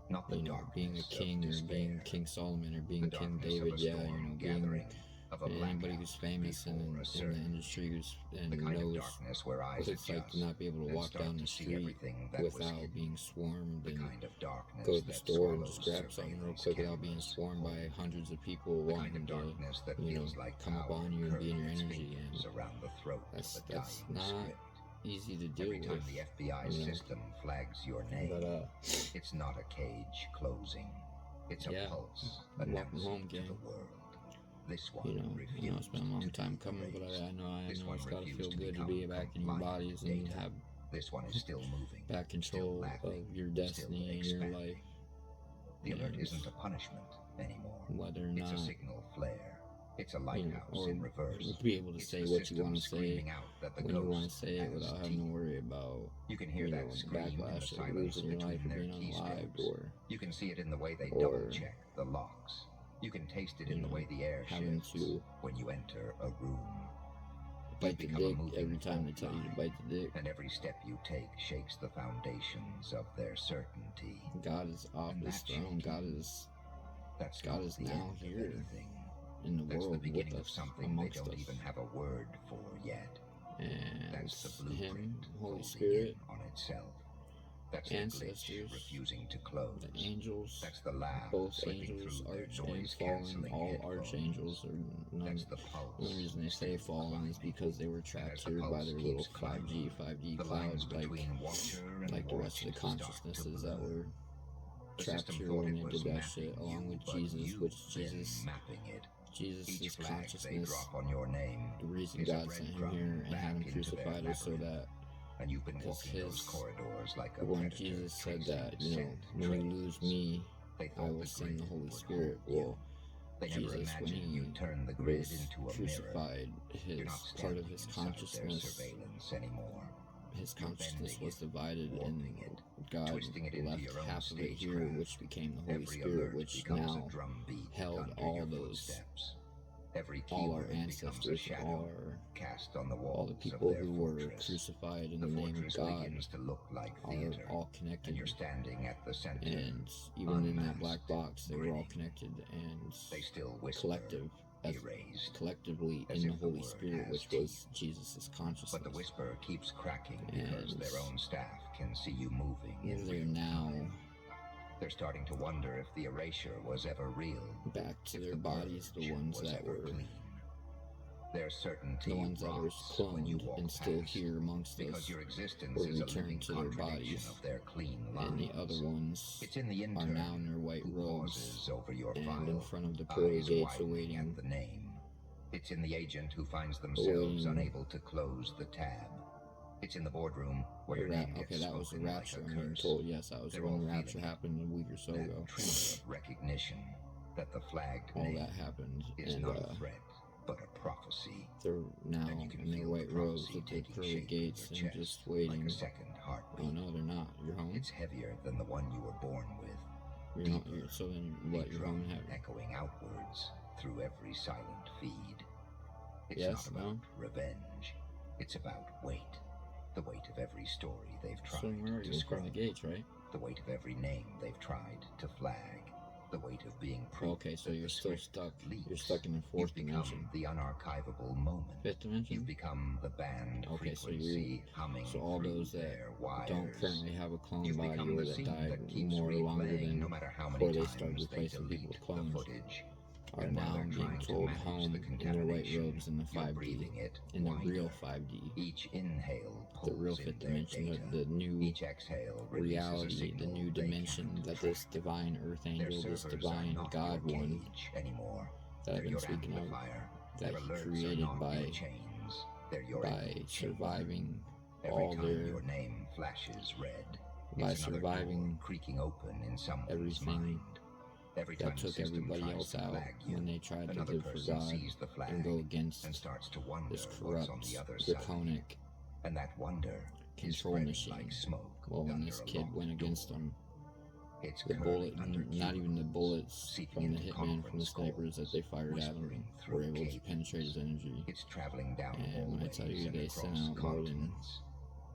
Not the You know, being a darkness king of or despair, being King Solomon or the being King darkness of David, a yeah, storm you know, being gathering, of a anybody blackout who's famous before a in the certain industry and the kind of knows darkness where eyes what it's like to adjust not be able to and walk start down to the see street everything that was without hidden. being swarmed The and kind of darkness go to the that store and swallows just grab something real surveillance quick without being cameras swarmed by whole. hundreds of people The kind wanting of to, darkness that you know, feels like come up power on you and be in your curling its energy, fingers and around the throat that's of a dying not script. easy to deal Every time with, the FBI you know. system flags your name, But it's not a cage closing. It's a yeah, pulse welcome announcing home, to gang. the world. This one You know, I know refused it's been a long to time be coming, but erased. I know This one it's gotta refused feel to good to become be back in your compliant bodies and data. have This one is still moving, back still control laughing, of your still destiny and your expanding. life. The alert And isn't a punishment anymore. whether or It's not, a signal flare. It's a you know, lighthouse or in reverse. be able to It's say the what you system want to say screaming out that the when you want to ghost say it has without having teeth. to worry about, You can hear you know, that the scream in the backlash of silence losing your life between or their being unalived, keystrokes. You can see it in the way they or double check the locks. You can taste it you in the know, way the air having shifts to when you enter a room. bite the become a dick moving every time they fault tell you to line, bite the dick. and every step you take shakes the foundations of their certainty. God is off And his that throne. shaking, that's God not is the now end of here anything. in the That's the world with beginning of us, something they amongst don't us. even have a word for yet. And That's the blueprint Him, Holy folding Spirit, in on itself. That's the glitch ancestors, refusing to close. the angels, That's the laugh both slipping angels, through their arch and noise-canceling fallen, all headphones. archangels are none. That's the pulse. The only reason they say still fallen is climbing. because they were And trapped as the here by pulse their keeps little climbing, 5G the cloud, lines between watcher and like the rest of the watched start to consciousnesses blur. that were The trapped system here thought when it they was did that mapping shit, along you, with but Jesus, you've which been Jesus, mapping it. Jesus' Each flag they consciousness, drop on your name the reason is a God sent him breadcrumb here and had back him into their crucified was so labyrinth. that, And you've been because walking those corridors like a when predator Jesus said tracing that, you know, scent when you trails. lose me, They I thought will the send the grid Holy would Spirit. hold you. Well, They never Jesus, when imagined he you'd turn the grid was into a mirror. crucified, You're his not part of standing his inside their consciousness, surveillance anymore. his You're consciousness bending was it, divided, and warping it, God twisting it into left your own half of it here, stagecraft. which became the Holy Every Spirit, alert which becomes now a drumbeat held under all your those, footsteps. Every all our keyword becomes a ancestors, shadow cast on the all the walls people of their who were fortress. crucified in The the name of fortress God begins to look like are theater, all and connected. you're standing at the center. And even in that black unmasked, box, they were all grinning. connected and They still whisper, collective. as erased, collectively as in the if the Holy word Spirit, has which teeth. was Jesus' consciousness. But the whisper keeps cracking because And their own staff can see you moving in they're real now time. They're starting to wonder if the erasure was ever real, back to if their the bodies, the purge ones was that ever were clean. Their certainty the ones that are rots when you cloned walk and still past, here amongst because us your existence will is a return living to their contradiction bodies, of their clean lines. and the other ones It's in the are intern now in their white who robes pauses over your and file, in front of the pearly eyes gates widening awaiting at the name. It's in the agent who finds themselves unable to close the tab. It's in the boardroom where your name gets that was the spoken rapture. like a I'm being curse. told. Yes, that was They're when all the rapture feeling it. happened a week or so That ago. tremor of recognition that the flagged All name that happened, is and not a threat, but a prophecy. they're now And you can in their feel white the robes prophecy with their taking pearly shape in gates your and chest just waiting. like a second heartbeat. Oh no, they're not. You're home. It's heavier than the one you were born with. You're not. So then, what? You're home. Echoing outwards through every silent feed. It's Yes, not about revenge. It's about weight. The weight of every story they've tried So where are you? to In front scrub. of the gates, right? The weight of every name they've tried to flag. The weight of being proof. Okay, so that you're the still script stuck. leaks. You're stuck in the fourth dimension. You've become the unarchivable moment. Fifth dimension? You've become the band Okay, so frequency humming so all through those that their wires. don't currently have a clone You've body become or the that scene died that keeps more longer replaying, than no matter how many before they started times they replacing people delete with the clones footage. are And while now they're being trying to told manage home the in their white contamination, robes in the you're 5D, breathing it in the wider. real 5D, Each inhale the pulls real in fifth their dimension, data. the new Each exhale releases a reality, the signal new they dimension can't that track. this divine earth Their angel, this servers divine are not God your one cage anymore. that I've They're been your speaking of, amplifier. that Their he alerts are created not by your chains. They're your chamber. surviving Every all time their your name flashes red, by it's another surviving door creaking open in someone's everything mind. Every time that the took system everybody tries else to out flag you, when they tried to another live for person God sees the flag and go against and starts to wonder this what's corrupt, on the other draconic side. And that wonder control is machine. like smoke Well, when under this a kid locked went against door. them, It's the bullet, curling under not even the bullets seeping from the into hitman, from the conference snipers that calls, they fired at him, whispering were through able to cables. penetrate his energy. It's traveling down And when I hallways tell you and they sent across out more than continents.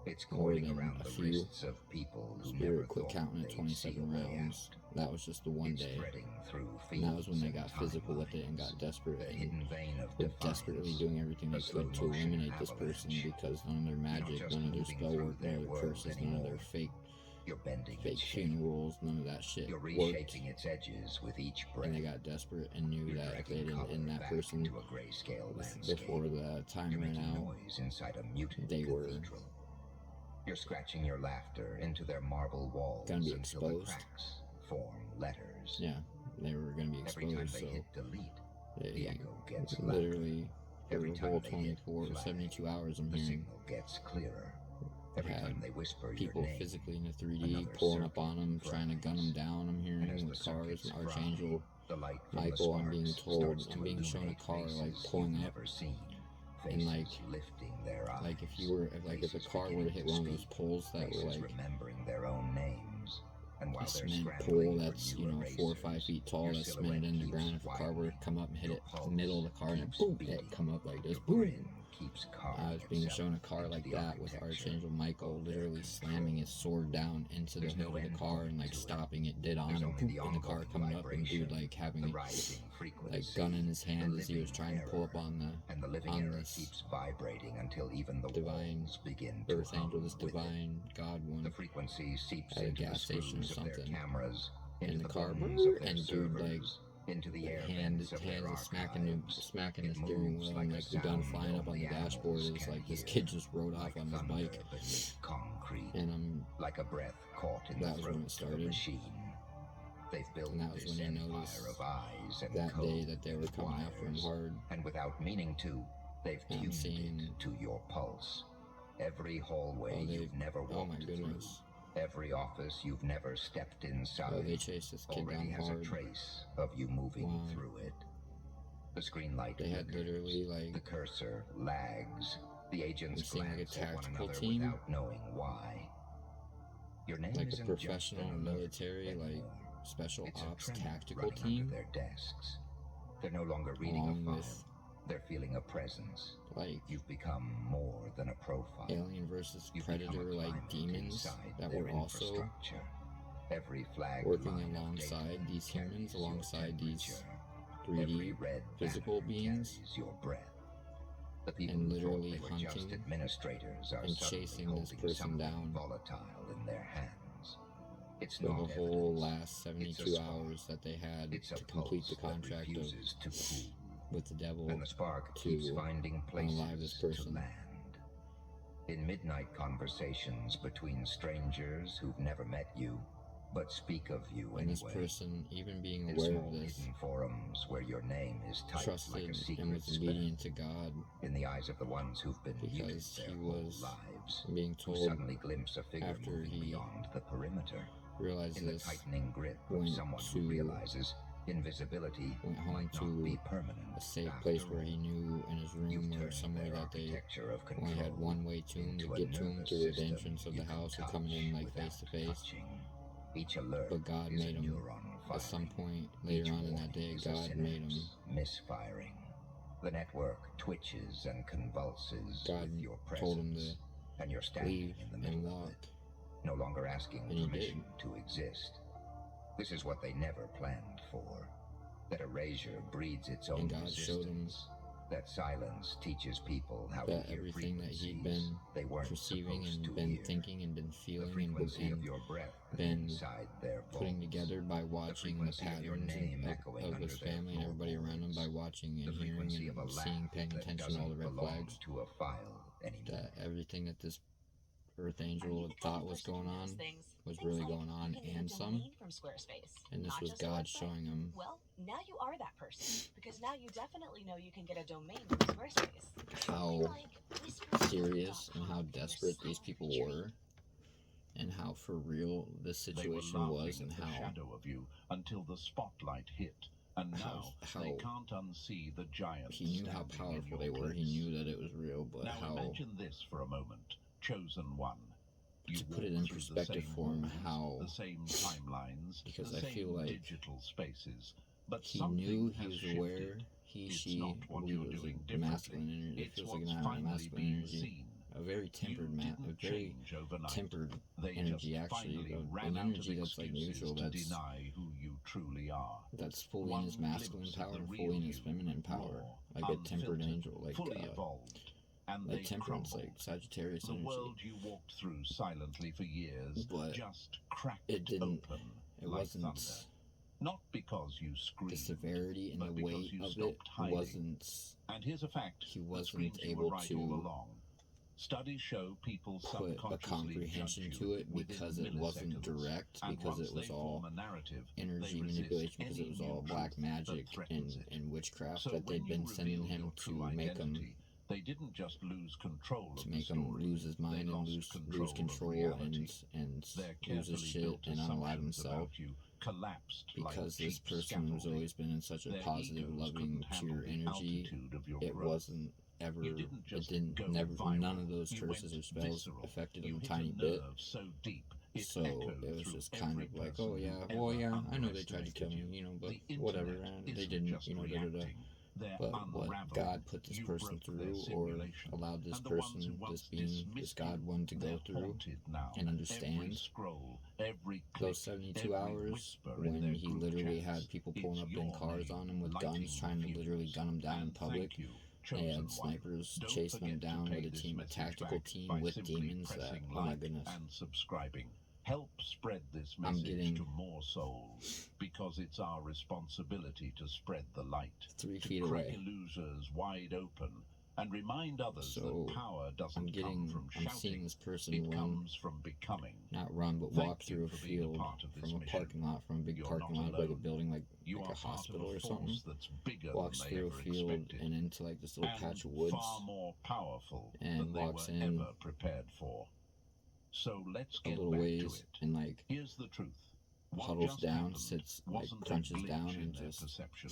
It's coiling around a the few, wrists of people who never Spirit quit thought counting at they'd 27 see a way rounds. out. That was just the one It's day. threading through And that was when they fields got and physical with it and got timelines. desperate The and hidden vein of were defiance. desperately doing everything they A could to slow-motion eliminate this person avalanche. because none of their magic, just none of their moving spell through work, none their of their world curses, none of their anymore. You're bending fake its shape. funerals, none of that shit You're worked. reshaping its edges with each breath. And they got desperate and knew You're that if they dragging didn't end color that back person into a grayscale landscape. before the time You're ran making out, noise inside a mutant they were cathedral. You're scratching your laughter into their marble walls gonna be until the exposed. cracks form letters. Yeah, they were gonna be Every time exposed. they So hit delete, the they echo gets louder. literally for Every the time whole they hit 72 hours I'm the hearing signal gets clearer. Every had time they whisper people your name, physically in the 3D another pulling up on circuit them, trying to gun them fries. down. I'm And hearing as with the cars circuits and fry, Archangel the light from Michael. the I'm being sparks told, starts I'm to being shown a illuminate car like faces pulling you've up, never seen. and like Lifting their eyes. if you were if a car were to hit one of those poles that were like remembering their own names. And while a they're cement scrambling pole for that's, new 4 or 5 erasers, feet tall, your that's silhouette cemented in the keeps ground. If a car were to widening. come up and hit Your it pulse in the middle of the car and keeps boom, beating. it'd come up like this, Your boom. grin keeps I was being shown a car like that with Archangel Michael literally slamming his sword down into the hood of the car and like stopping it dead on, and the car coming up, and dude like having like gun in his hand as he was trying to pull up on this keeps vibrating until even the divine walls begin to earth angel, this hum with it. divine God one The frequency seeps at a into the gas station or screws of their something, cameras, and into the the car bones of their and dude like servers, into the air hands vents of their is smacking the archives. steering moves wheel, like and a like the gun sound flying up on only the dashboard. animals It was can like this hear, kid just rode off like on his thunder bike, beneath concrete, and I'm like a breath caught in that the was when it throat of a started. machine. They've built And that was this when you empire noticed of eyes and that day code that they were and coming after him wires, hard. and without meaning to, they've And I'm tuned seeing it to your pulse. Every hallway you've never walked oh my goodness. through, every office you've never stepped inside, Oh, they chased this kid already down has hard. a trace of you moving Wow. through it. The screen light They had flickers, literally like the cursor lags, the agents I'm seeing, like, a glance at one tactical another team, without knowing why. Your name like a isn't professional just an alert military anymore. like special It's a ops tremor tactical running team, under their desks. They're no longer reading along a file. with They're feeling a presence. like You've become more than a profile. Alien versus You've Predator become a like climate demons inside that their were also infrastructure. Every flag working line of alongside data these humans, carries your alongside these temperature, every 3D red physical banner beings carries your breath. The people and who thought literally they were just hunting administrators are and suddenly chasing this holding person something down volatile in their hands. It's for not the whole evidence. last It's a 72 spark. hours that they had It's a to complete the pulse that contract refuses to cool, with the devil and the spark keeps to finding unalive this places to person. land. In midnight conversations between strangers who've never met you, but speak of you And this anyway. person, even being In aware small of this, hidden forums where your name is typed like trusted a and secret was spell obedient to God in the eyes of the ones who've been muted because their he whole was lives, being who told suddenly glimpse a figure after moving he beyond the perimeter. realized In the this, tightening grip of went someone who to realizes invisibility went home might not to be permanent. a safe after place where all. he knew in his room You've or turned somewhere their that they architecture of only had control one way to him to into a get to him nervous through the system entrance of you the can house or touch coming in like without face to face. touching. Each alert But God is made a him neuron at some firing. point later Each on in that warning day. is a God made him. synapse misfiring. The network twitches and convulses God with your told him presence, and you're standing leave in the and middle of walk, it, no longer asking and he permission did. to exist. This is what they never planned for. That erasure breeds its own And God showed him resistance. That silence teaches people how that to hear everything that he'd frequencies been they weren't perceiving supposed and to been hear. thinking and been The feeling frequency of and your breath been inside their putting vaults. together by watching the frequency of your patterns name echoing of under his their family and everybody around him, by watching The and hearing frequency of a and laugh seeing, paying that attention to all the doesn't red belong flags. to a file anymore. That everything that this Earth Angel thought was going on was really going on, and some. And this was God showing him. Well, now you are that person, because now you definitely know you can get a domain from Squarespace. How serious and how desperate these people were, and how for real this situation was, and how shadow of you until the spotlight hit, and now they can't unsee the giant. He knew how powerful they were. He knew that it was real, but now how. Imagine this for a moment, chosen one. You to put it in perspective for him, how the same timelines, because the I feel like digital spaces, but he knew, he was aware, she, I believe it was a masculine energy. It feels like a masculine energy, a very tempered tempered energy, actually, an energy that's like neutral, that's deny who you truly are. That's fully in his masculine power and fully in his feminine power, like a tempered angel, like fully evolved. And like temperance, like Sagittarius energy. The world you walked through silently for years but just cracked it didn't. open. It like wasn't. Thunder. Not because you screamed. The severity and the weight of it wasn't. And here's a fact: he wasn't able to Studies show people put a comprehension to it because it wasn't direct, because it was all energy manipulation, because it was all black magic and witchcraft that they'd been sending him to make him. They didn't just lose control to make him lose his mind and lose control and lose his shit and unalive himself, because this person was always been in such a positive, loving, pure energy. It wasn't ever, none of those curses or spells affected him a tiny bit. So it was just kind of like, oh yeah, well yeah, I know they tried to kill me, but whatever, and they didn't, But what God put this person through, or allowed this person, this being, this God one to go through and understand, those 72 hours when he literally had people pulling up in cars on him with guns, trying to literally gun him down in public. They had snipers chasing them down with a tactical team with demons that, oh my goodness. Help spread this message to more souls, because it's our responsibility to spread the light, 3 feet to crack away. illusions wide open, and remind others that power doesn't come from shouting. I'm seeing this person it run, comes from becoming. Not run, but walk through a field, from a parking lot, from a big parking lot, like a building, like a hospital or something. Walks through a field and into like this little patch of woods, far more powerful and than walks they were in ever prepared for. So let's a get little back ways to it. and like Here's the truth. What huddles just down, happened sits, like wasn't a crunches glitch down, in and their just perception.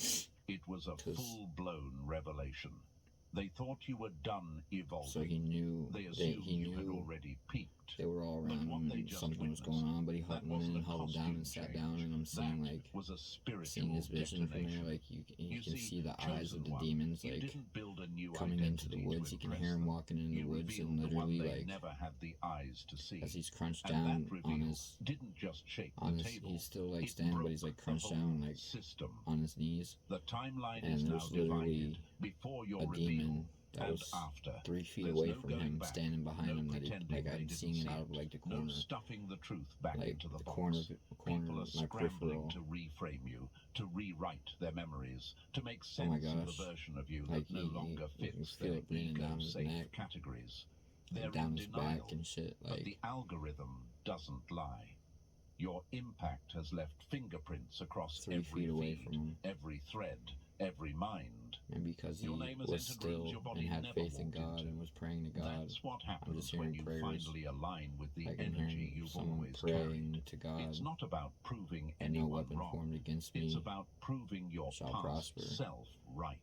It was a full-blown revelation. They thought you were done evolving. So he knew they assumed you had already peaked. They were all around him and something was going on, but he huddled down and sat down, and I'm seeing seeing his vision from there, like you can see the eyes of the demons, like new coming into the identity woods. to You can impress hear him them. walking in the You woods, revealed and the one literally, they like, never had the eyes to see. as he's crunched And down that on reveal his, didn't just shake the table. he's still, like, It standing, but he's, broke like, the crunched whole down, like, system. on his knees. The timeline And is now there's literally divided before your a reveal demon that and was after. 3 feet There's away no from going him, back, standing behind no him, that he, pretending like, they I'm didn't seeing see it out of, it. like, the No corner, stuffing the truth back like, into the the box. corner People of are my scrambling peripheral. to reframe you, to rewrite their memories, to make Oh my sense of gosh. the version of you Like, that no longer you can fits feel their it raining down his ego-safe neck, categories. and They're down in his denial, back and shit, but like, the algorithm doesn't lie. Your impact has left fingerprints across 3 every feet away feed, from him. every thread, every mind. And because he Your name has was entered still rooms your body and had never faith in walked God into. and was praying to God, That's what I'm happens just when hearing you prayers. finally align with the Like, I'm energy hearing you've someone always praying carried. to God It's not about proving that no anyone weapon wrong. formed against It's me about proving your shall past prosper. self right.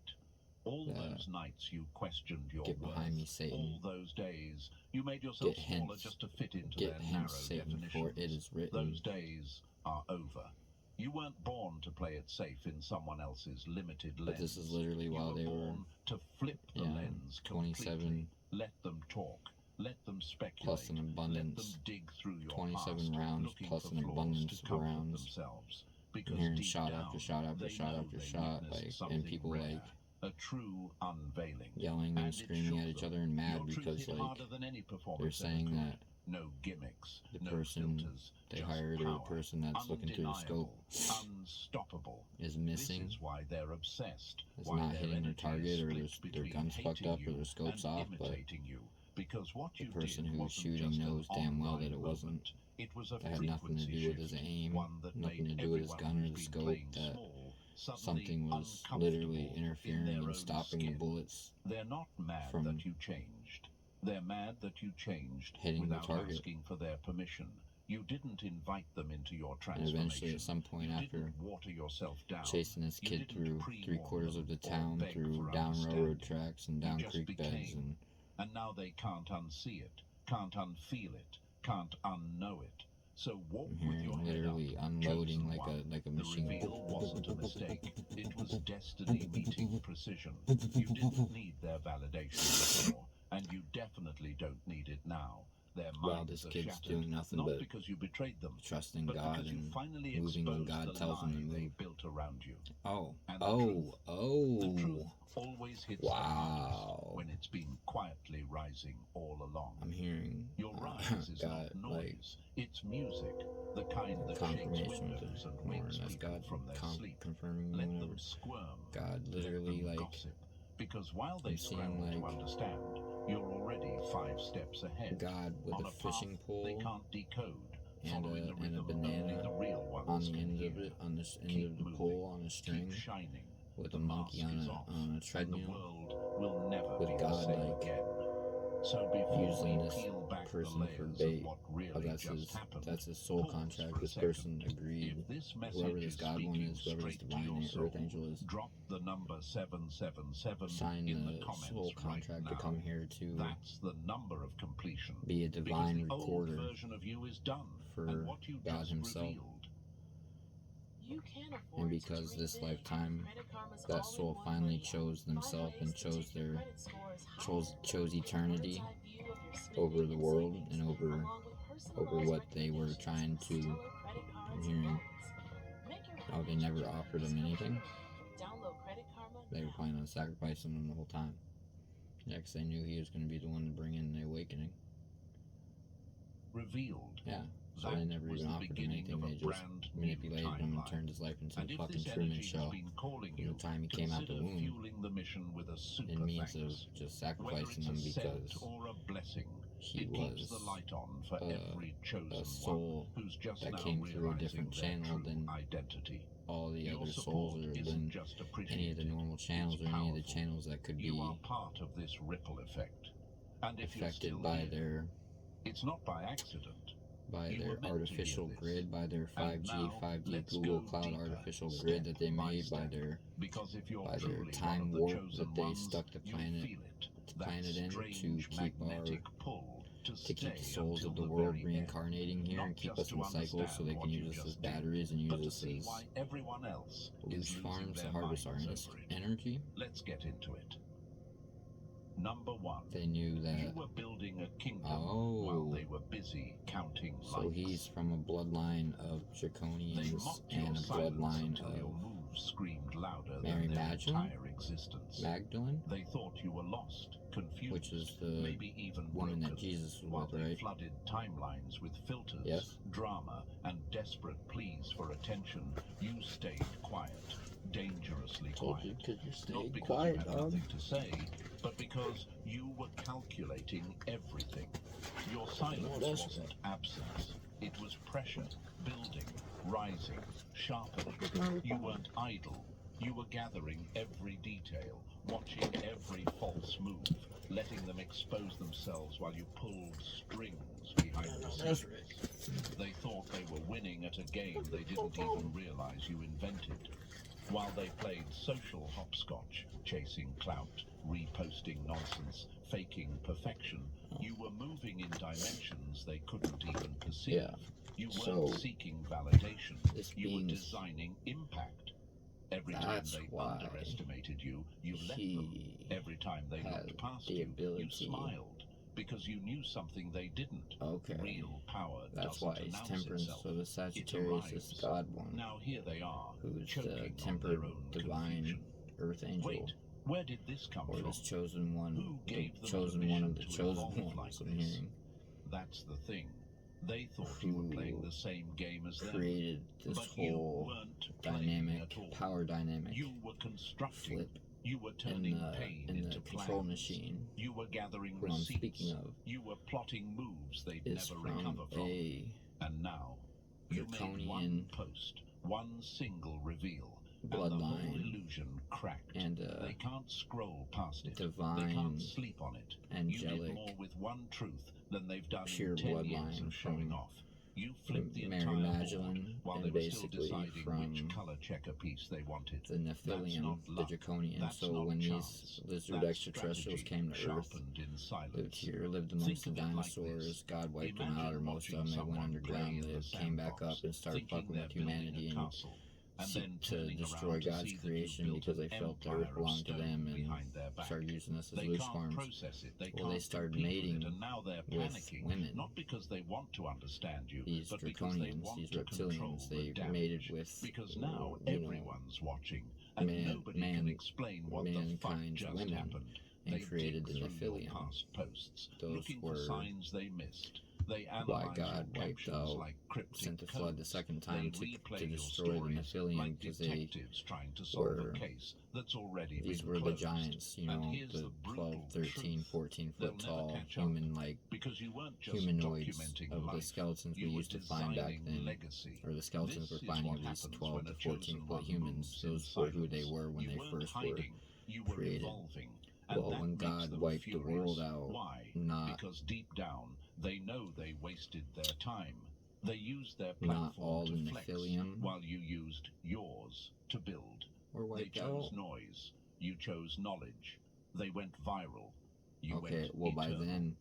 All That those nights you questioned your get behind me, worth. Satan. All those days you made yourself Get smaller hence. just to fit into Get their narrow hence, Satan, for it definitions. is written. Those days are over. You weren't born to play it safe in someone else's limited lens. But this is literally You while were they were, born to flip the lens 27 completely. Let them talk. Let them speculate. plus an Let them abundance, dig through your 27 past, rounds looking plus for an flaws abundance to of comfort rounds. themselves. I'm Because hearing deep shot down, after shot after they shot know after they shot, witnessed like, something and people, rare, like, a true unveiling. yelling and And it screaming shook at each them. other and mad Your truth because, hit like, harder than any they're performance ever saying could. that No gimmicks, the no person filters, they just hired or power, the person that's looking through the scope undeniable, unstoppable. is This missing, is why they're obsessed. is Why not their hitting their energy target, is or split their between guns fucked hating up, or you their scope's and off, but imitating you. Because what the you person did who was wasn't shooting just an knows damn well that online it wasn't. moment. It was a That had nothing to frequency do with his shift, aim, one that nothing made to do with his everyone gun or who's the been scope, playing that small suddenly something was literally uncomfortable in interfering their and own stopping the skin. bullets They're not mad from that you changed. They're mad that you changed hitting the without target. asking for their permission. You didn't invite them into your And transformation. eventually, at some point, You after didn't water yourself down. chasing this You kid didn't through pre-warn 3/4 of the them or town, beg through for down railroad understanding. tracks and You down just creek beds, became. And now they can't unsee it, can't unfeel it, can't unknow it. So walk I'm with your hearing head literally up, unloading chosen like one. a The machine. reveal wasn't a mistake. It was destiny meeting precision. You didn't need their validation before, and you definitely don't need it now. Their Wow, minds this are kid's shattered, doing nothing not but because you betrayed them, trusting but God because you and finally moving when exposed God the tells him lie to they move. built around you. Oh, And the truth oh, always hits the hardest wow. when it's been quietly rising all along. I'm hearing Your rise is God, not like, noise, it's music, the kind that shakes confirmation with windows the and more, wakes and that's people God from their sleep. confirming me Let whenever. them squirm. God Let literally, them like, gossip. Because while they I'm seeing, scramble to like, understand, you're already 5 steps ahead. God with On a a fishing path pole they can't decode, and following a a rhythm banana only the real ones on the can end hear. of it, on this end Keep of the moving. pole on a string, Keep shining. with The a monkey mask on is a off, on a and the treadmill, world will never with be God, the same like, again. So before using we this peel back the person for layers bait. of what Oh, really that's just his happened, soul pause contract. for a This person second. agreed. If this Whoever message this is God one speaking is, whoever this straight to divine your soul, earth angel is, drop the number 777 sign in the the comments soul right contract now. to come here to That's the number of completion. be a divine because the recorder old version of you is done, for and what you God just himself. revealed. You can And afford because to this dream big. lifetime, Credit Karma's that all-in-one soul finally money app. chose Find themselves ways and to chose take your their credit scores higher. chose Get an eternity bird's-eye view of your spending over the and world savings, and over along with personalized what they were recommendations trying with to. stellar credit I'm cards and hearing, loans. Make your oh, they financial never dreams offered them come anything. true. Download Credit Karma They were now. planning on sacrificing him the whole time. Yeah, because they knew he was going to be the one to bring in the awakening. Revealed. Yeah, so That they never was even the offered him beginning anything. of a They just brand new manipulated him and timeline. turned his life into And a if fucking this Truman energy has show been calling from you, the time he came out the consider womb, fueling the mission with a super in means of thanks. just Whether sacrificing it's him a scent because or a blessing, he it keeps the was light on for every chosen a one soul who's just that now came through a realizing different their channel true than identity. all the Your other support souls, or isn't than just any of appreciated, the normal channels, it's or any of the powerful. channels that could You be are part of this ripple effect. And if you're affected still by here, their it's not by accident. You were meant to artificial hear this. grid, by their And 5G, now, 5D let's Google go Cloud deeper, artificial step grid that they by made, by step. their Because if you're truly time one of the warp chosen that they ones, stuck the you'll planet feel it. That in to strange keep magnetic pull to keep the stay souls until of the the world very reincarnating end. here Not and keep just us in to the cycle, so understand they what can you use us as just did, batteries and but use to us see as why everyone else loose is losing farms their to harvest our minds over it. energy. Let's get into it. Number 1. They knew You that. were building a kingdom Oh. while they were busy counting So lights. he's from a bloodline of They Draconians mocked and your a silence bloodline until your of moves screamed louder Mary than their Magdalene? entire existence. Magdalene, They thought you were lost, confused, which is the maybe even woman broken, that Jesus was while with, they right? flooded timelines with filters, Yes. drama, and desperate pleas for attention. You stayed quiet, dangerously Told quiet. you, because you're Not staying because quiet, you had dog. nothing to say, but because you were calculating everything. Your silence What else is wasn't absence. It was pressure, building, rising, sharpening. You weren't idle. You were gathering every detail, watching every false move, letting them expose themselves while you pulled strings behind the scenes. They thought they were winning at a game they didn't even realize you invented. While they played social hopscotch, chasing clout, reposting nonsense, faking perfection, you were moving in dimensions they couldn't even perceive. Yeah. You weren't So, seeking validation. this You were means designing impact. Every time that's they why underestimated you, you let them. he Every time they had looked past the you, ability. you smiled. Because you knew something they didn't. Okay. Real power That's doesn't why he's announce temperance. itself. So the Sagittarius is the God one, Now here they are, who's the choking on tempered their own divine confusion. earth angel, Wait, where did this come or from? this chosen one, Who the gave them chosen one of the permission to chosen evolve ones. like I'm this? hearing. That's the thing. They thought you were playing the same game as them. Created this But whole you weren't playing dynamic, at all. power dynamic You were constructing. flip You were in turning pain the into control plans. machine. You were gathering Who I'm receipts. speaking of You were plotting moves they'd is never from recover from. a And now, you made one Draconian post, one single reveal, and the whole bloodline illusion cracked. and They can't scroll past it. They divine, can't sleep on it. You did angelic, more with one truth than they've done pure in 10 years bloodline of showing from off. You flipped the Mary entire board Magdalene, while and they were still basically deciding from which color checker piece they wanted. the Nephilim, not the luck. Draconian. That's So not when chance. these lizard That's extraterrestrials strategy, came to Earth, sharpened in silence. lived here, lived amongst the Think of it like dinosaurs, this. God wiped them Imagine out, or most of them, watching they went someone underground, play in they the came back sandbox, up and started thinking fucking they're with building humanity a and castle, and seek then to turning destroy around to God's see that creation you've because built they an felt the empire Earth of belonged to stone them and behind their back. started using us as They loose can't farms. process it. They Well, they can't started compete with mating it, and now they're with panicking. women. Not because they want to understand you, These but because they Draconians, want these to control reptilians, the they damage. mated with, Because now you know, everyone's watching, and nobody can explain what the fuck mankind's just women, happened. and They created dig the through your Nephilim. past posts, Those looking were for signs they missed. They why analyze God your wiped captions out, like cryptic sent the flood the codes. second time They to replay your destroy the stories Nephilim, like because they detectives trying to solve were, a case that's already these been were closed. the giants, you And know, here's the 12, brutal 13, truth. 14 They'll foot never tall, catch up, human-like because you weren't just humanoids documenting of life. the skeletons we You were used to find back designing then, legacy. or the skeletons This we're is finding what of these happens 12 when to a 14 chosen foot one humans. moves in Those were who they silence. were when You they weren't first were hiding. You were created. evolving. And Well, that when makes God them wiped the furious. world out, Why? not Because deep down, they know they wasted their time. They used their not all platform the to flex, Nephilim while you used yours to build. were They wiped chose out. noise. You chose knowledge. They went viral. You Okay, went well by eternal. then,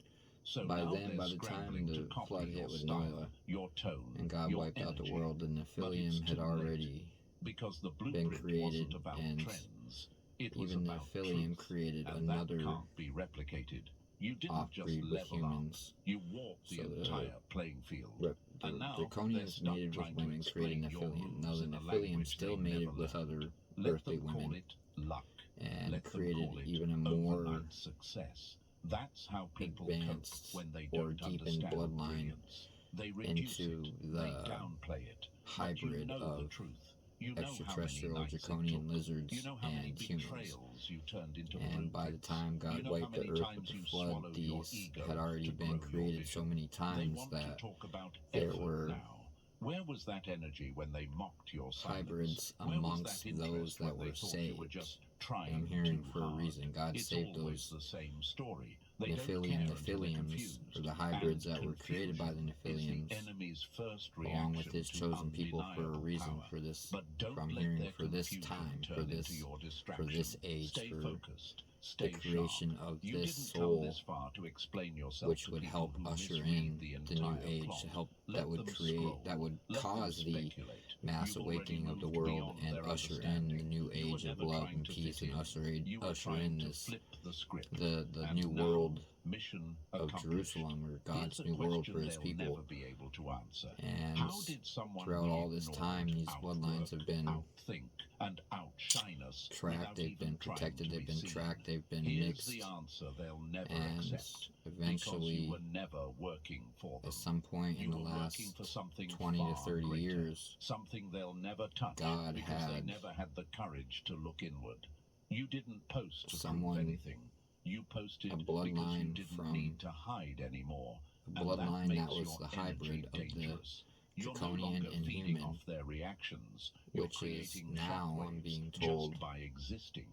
So by now then, they're by the time scrambling to the copy flood your hit with style, Noah your tone, and God your wiped out the energy. world, the But it's Nephilim had too already late, because the been blueprint created, wasn't about and trends. It was even about Nephilim truth, created and that another can't be replicated. You didn't just off-breed with level up. humans. You walked the So entire playing field. the And now Draconians they're stuck mated with trying to women, created explain your Nephilim. Now moves the in a Nephilim language still they mated never with learned. other Let earthly them call women it luck. and Let them created call it even a more overnight success. That's how people advanced cope when they or don't deepened understand bloodline brilliance. They reduce into it. the They downplay it. But you hybrid know the of truth. You know how many extraterrestrial nights it draconian took. lizards You know how many and humans. betrayals you turned into And by the blueprints. time God You know wiped how the many earth times with the you flood, swallowed your these ego had already to been grow your created so vision. many They times want that to talk about there effort were now. Where was that energy when they mocked your silence? hybrids Where was amongst that those interest that when they were thought you were saved. just And trying I'm hearing too for a hard? reason God It's saved always those the same story. They don't care Nephilim until they're Nephilims, confused. or the hybrids And that were created by the confusion is Nephilims, the enemy's first along with reaction his to chosen people for a undeniable reason power. for this, But don't from let hearing their for this confusion time, turn for this, into your for distraction. this age, Stay for focused. Stay creation sharp. of You this didn't come soul, this far to explain yourself which to would people help who usher misread in the the new entire age, plot. to help Let that would them create, scroll. that would Let them cause the speculate. mass You've already awakening of the moved world beyond and their usher in the understanding. new You were age of never love trying and to peace, fit and in. You were usher trying in to this flip the script. the And new now, world mission of accomplished. Jerusalem, or God's Here's a new world question for His they'll people. never be able to answer. And How did someone throughout we all this time, ignored these bloodlines have been outthink, and outshine us tracked, without they've even been trying protected, to they've be been seen? tracked, they've been Here's mixed, the answer they'll never and accept. Because you eventually, were never working for them. at some point in You the were last working for something 20 to far 30 greater, years, something they'll never touch God because they had never had the courage to look inward. You didn't post to someone, prove anything. You posted a because you bloodline didn't from need to hide anymore. a And that bloodline makes that was your the energy hybrid of the dangerous. You're no draconian longer and feeding human, off their reactions. You're which is creating now, I'm shockwaves being told, just by existing.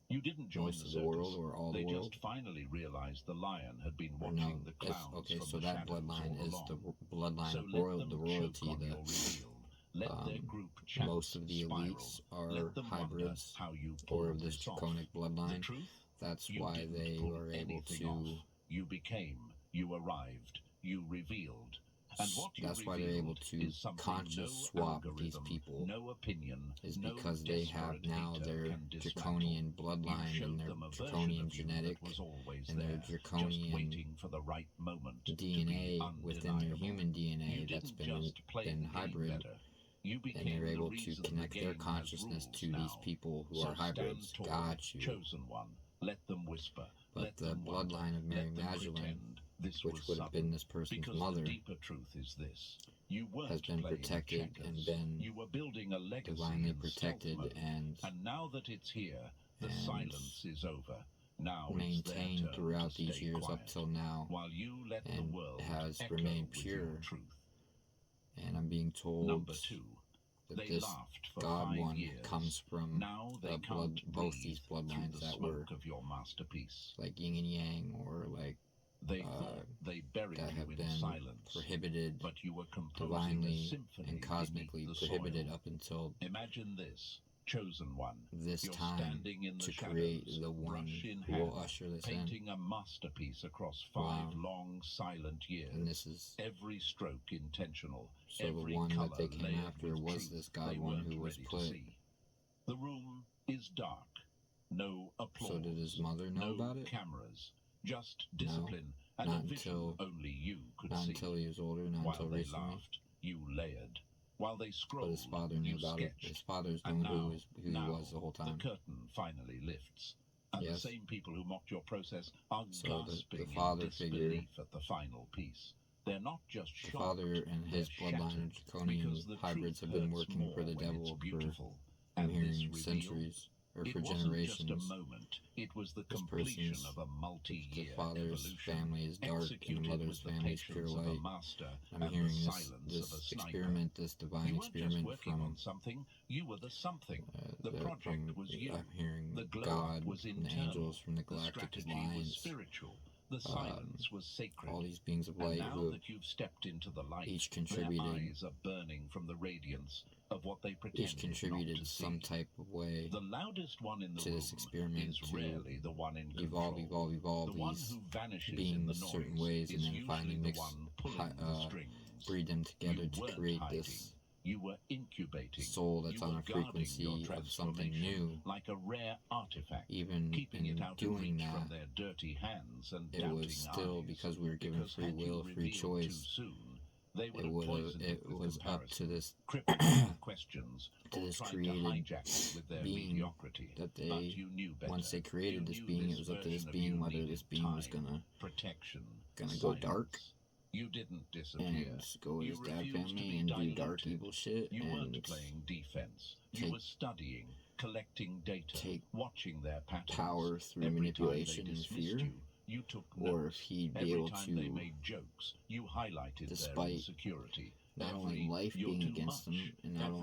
You didn't join most the of circus. the world, or all They the world. just finally realized the lion had been Or watching no, the it's, clowns okay, from so the that shadows bloodline all is along. the bloodline So of let them the choke royalty, on your reveal. Let their group chats most of the spiral. elites are Let them wonder hybrids, how you or pulled of this this off. draconic The bloodline. truth? That's You why didn't they pull were able anything to, off. You became, you arrived, you revealed. And what you that's why they're able revealed to is something conscious no swap these algorithm, people, no opinion, is no because they have desperate now hater their can dismantle. draconian You bloodline showed and their them a version draconian of you genetic that was always and their there, just draconian waiting for the right moment to be DNA within their undeniable. human You DNA that's didn't just play been the game hybrid, better. You and became they're the able to reason the connect their game has consciousness rules to these now. people who So are hybrids. stand tall, Got you. chosen one. Let them whisper. But Let the them wonder. bloodline of Mary Let them Magdalene, pretend this which was would have sudden. been this person's Because mother, the deeper truth is this: you weren't has been playing protected and checkers. been You were building a legacy divinely in protected stealth mode. And now that it's here, the and silence is over. Now it's their maintained turn throughout to these stay years quiet, up till now, while you let the and world has echo remained with pure. your truth. And I'm being told Number two, that they this laughed for God 5 one years. comes from Now they can't both breathe these through bloodlines the that were smoke of your masterpiece. like yin and yang, or like They thought they buried that have you in been silence, prohibited, but you were composing a divinely symphony and cosmically beneath the prohibited soil. up until Imagine this, chosen one. this You're time, standing in the to shadows, create the one brush in who hand, will usher this in. painting a masterpiece across 5 Wow. long silent years. And this is Every stroke intentional. so every the one color that they came layered after with was truth this God they one weren't who was ready to put. see. The room is dark. No applause. So did his mother know no about it? cameras. Just discipline and not a vision until- only you could Not see. until he was older, not While until they recently. laughed, you layered. While they But scrolled, his father knew you about it. sketched. His father's And known who he now, was the whole time. the curtain finally lifts. And Yes. the same people who mocked your process are So gasping the father in figure, disbelief at the final piece. They're not just the shocked. father and his they're bloodline shattered, of draconian because the hybrids truth have been hurts working for more the when devil it's for, beautiful. I'm And hearing, this reveal, centuries, or it for wasn't generations. just a moment. It was the This completion person's, of a the multi-year father's evolution, family is dark, and the executed mother's with the family is pure patience of a light. master I'm and hearing the this silence of a sniper. experiment, this divine You weren't just experiment working from on something, you were the something. The project from, was you. I'm hearing The glow God, up was from the internal. angels, from the The galactic strategy was lines, spiritual. The silence was sacred. all these beings of And light now who that you've stepped into the light, each their contributed, eyes are burning from the radiance of what they pretended each contributed not to some see. type of way The loudest one in the to room this experiment is to rarely the one in evolve control. The one these who vanishes in the beings noise certain ways, and is then usually finally the mix, one pulling the strings. breed them together You to weren't create hiding. this You were incubating. soul that's You on were a guarding frequency your of something transformation new. like a rare artifact, Even keeping it in out of doing reach from that, their dirty hands and it doubting was still eyes. because we were given Because free had you will, free revealed too choice. soon, they would have poisoned It with was up to comparison, this crippled it with questions, to or this tried created to hijack it with their being mediocrity. that But they, you knew better. once they created You this knew being, this it was up to this version of being you whether needed this being was time, protection, go silence. dark You didn't disappear. and go with You his dad refused to family be and do diluted. dark evil shit You and weren't playing defense. You take- were studying, collecting data, take watching their patterns. power through Every manipulation time they and dismissed fear, you took or notes. if he'd be Every able time they to, made jokes, you highlighted their despite insecurity. not only Every, life "You're being too against them, much." and not Every,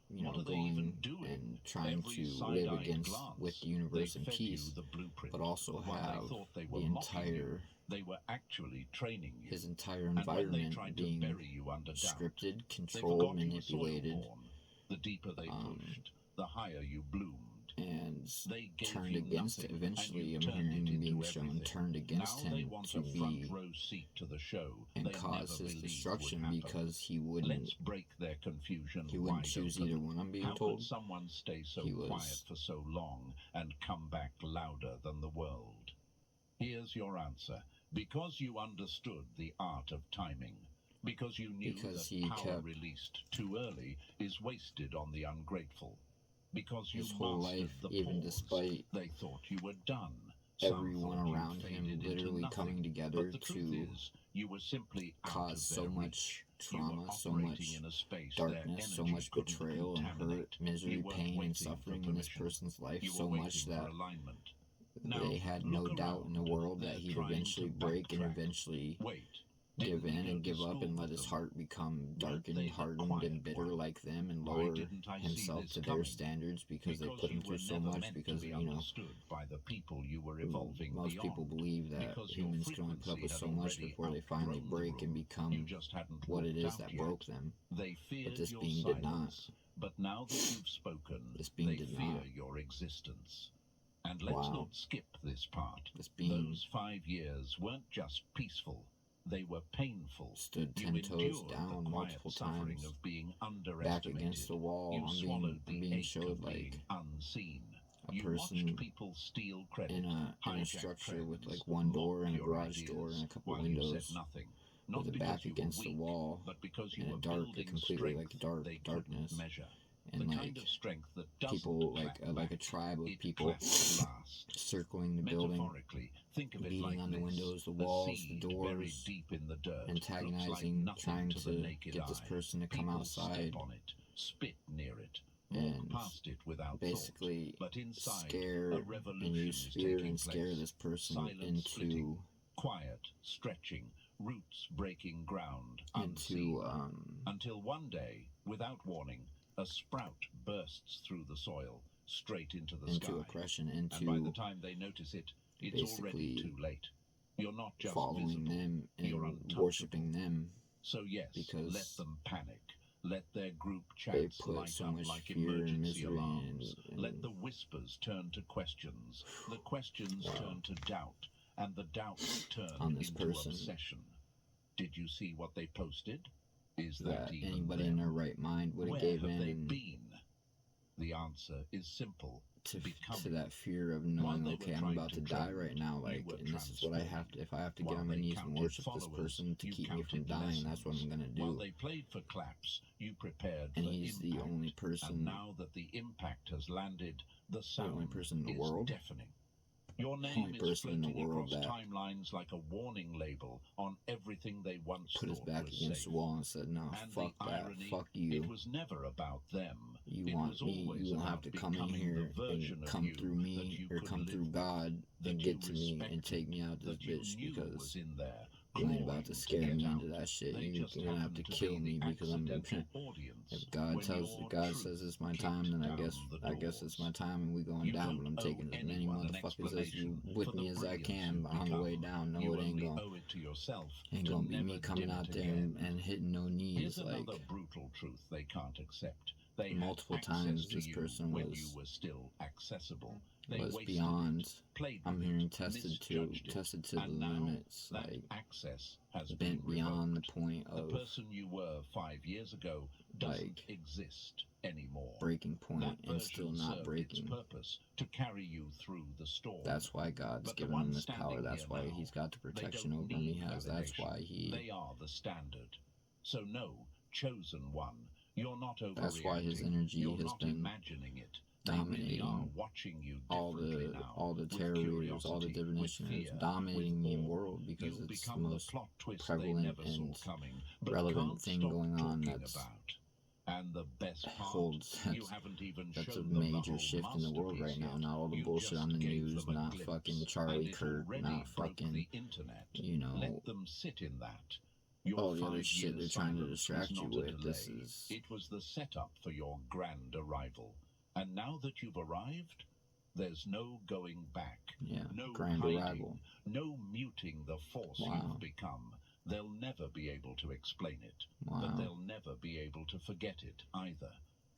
only, "What are they even going doing?" and trying Every to live side-eyed against glance, with the universe they in fed peace, you the blueprint. but also While have they thought they the were mocking you, entire, they were actually training you. his entire And when they environment tried to being bury you under doubt, scripted, they controlled, forgot you were manipulated, soil-born. The deeper they pushed, the higher you bloomed. and They gave turned you against it. nothing, Eventually, and I'm you turned hearing it him being into shown everything. turned against Now they him want to a front be row seat to the show and they cause never his believed destruction would happen. because he Let's wouldn't break their confusion wide choose open. either one. I'm being How told could someone stay so he quiet was for so long and come back louder than the world? Here's your answer. Because you understood the art of timing. Because you knew because that he power kept released too early is wasted on the ungrateful. Because you his whole mastered life, the even pause. despite They thought you were done. Some everyone thought you around him faded into literally nothing. coming together But the truth to is, you were simply out cause of so their much reach. You were trauma, so operating much in a space darkness, so their much energy couldn't betrayal and hurt, contaminate. misery, You weren't pain, and waiting for suffering in this permission. person's life, You were so much waiting that for alignment. Now, they had no look doubt in the around. world that They're he'd trying eventually to break and backtrack. eventually Wait, give didn't you in go and to give up school and let with his them? heart become Weren't darkened, they the hardened, quiet and bitter one? like them and Why lower didn't I see himself this to their coming? standards because they Because put him you through were so never much meant because, to be you know, understood by the people you were evolving most beyond. people believe that Because your humans can only put up frequency with had so much already before they finally outgrown the break and room. become You just hadn't what it walked is out that yet. broke them. They feared this your being did not. silence, but now that you've spoken, This being they did fear not. your existence. And let's Wow. not skip this part. This being Those 5 years weren't just peaceful. They were painful. stood You 10 toes endured down the quiet multiple suffering times, of being back underestimated. against the wall. You swallowed I'm the being ache showed of like being unseen. a You person watched people steal credit, in a hijack structure with trends, like one door mock and a your garage door ideas, and a couple while you said windows nothing. Not with a because back you were against the weak, wall but because you and a were dark, a building completely strength like dark they darkness, couldn't measure. and The like kind of strength that doesn't people clap like a back. tribe of It people claps last. circling the building, Metaphorically, think of it beating like on the this. windows, the A walls, the seed buried doors, deep in the dirt, looks like antagonizing, nothing trying to the to naked get this eye. person to come People outside step on it, spit near it, walk and past it without basically thought. But inside, scare a and revolution use is fear taking and scare place. this person Silent splitting, into quiet stretching, roots breaking ground, unseen. Until one day, without warning, a sprout bursts through the soil, straight into the sky. oppression, And by the time they notice it, it's already basically too late. You're not just following visible, them you're and untouchable. worshiping them So yes, because let them panic. Let their group they chats put light so up much like fear and emergency misery alarms. and Let the whispers turn to questions. The questions Wow. turn to doubt, and the doubts turn on this into person obsession. Did you see what they posted? Is that that even anybody them? in their right mind would Where have gave have in they and been? The answer is simple. to Becoming. that fear of While knowing, they okay, were I'm trying about to to die trend, right now, you like, were and this is what I have to, if I have to get While on my they knees and counted worship this followers, person to you keep me from counted dying, that's what I'm lessons. gonna While do. they played for claps, you prepared And for he's impact. the only And person, now that the impact has landed, the the only sound person in the is world, deafening. Your only name is person in the floating world across that timelines like a warning label on everything they once put his thought back was against safe. the wall and said, no, And fuck the that, irony, fuck you. it was never about them. You It want was me, always you won't have about to come in becoming here the version and of come you through that me you or could come live through with, God that and you get to me and take me out this that you bitch knew because was in there, you ain't clawing about to to scare get me out. into that shit. They You're just gonna have happened to to kill be me the because I'm. accidental audience If God when tells, your God truth says it's my kicked time, then I down guess the it's my doors. time and we going You down. don't But I'm taking owe as many anyone an motherfuckers as you explanation with for me the as I brilliance can you've on the way become. down. No, You it ain't only gonna. owe it to yourself Ain't to gonna be never me coming dim out it there again. and hitting no knees Here's like another brutal truth they can't accept. They multiple had access times. to This you person when you were still accessible. They was wasted beyond. it, played I'm with hearing it, tested to the and now limits, that like access has bent been beyond the revoked. point The of person you were 5 years ago doesn't like exist anymore. breaking point That and still version not served breaking. its purpose to carry you through the storm. That's why God's But the given him one this power. standing That's here why now, he's got the they protection don't over him. He need has. That's validation. why he. They are the standard. So no, chosen one, you're not overreacting. That's why his energy you're has not been imagining it. They really are dominating watching you all differently now, the with tarot readers, all the curiosity, divination with is fear, dominating with the awe. world because You've it's the become most the plot twist prevalent they never saw and coming, but relevant can't thing stop going on talking that's about. And the best part, holds you haven't even that's a shown them the major whole shift in the world right masterpiece now. yet. Not all the You bullshit just on the gave news, them a not glimpse, fucking and Charlie it Kirk, already not broke fucking, the internet. you know, Let them sit in that. Your all the other 5 shit they're years trying to silence distract was you not a with. This delay. is It was the setup for your grand arrival. And now that you've arrived, there's no going back. No grand hiding. arrival. No muting the force Wow. you've become. They'll never be able to explain it. Wow. But they'll never be able to forget it either.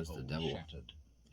as the keyhole devil. shattered.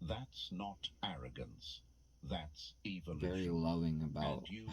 That's not arrogance. That's evolution. Very loving about And you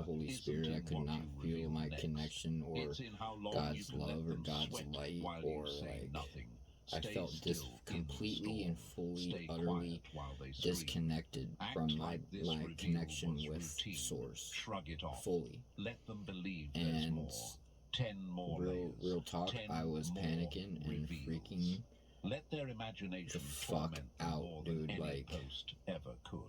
the Holy isn't Spirit. I in could what not you feel reveal my next. connection or It's in how long God's you can let love or them God's sweat light, while or you say like nothing. I Stay felt still in the completely and storm. fully, Stay utterly quiet while they scream. disconnected Act from like this my reveal connection was with routine. Source Shrug it off. fully. Let them believe there's And more. 10 more layers. real talk, 10 I was more panicking and reveals. freaking Let their imagination the fuck torment them out, more dude, than any like, post ever could.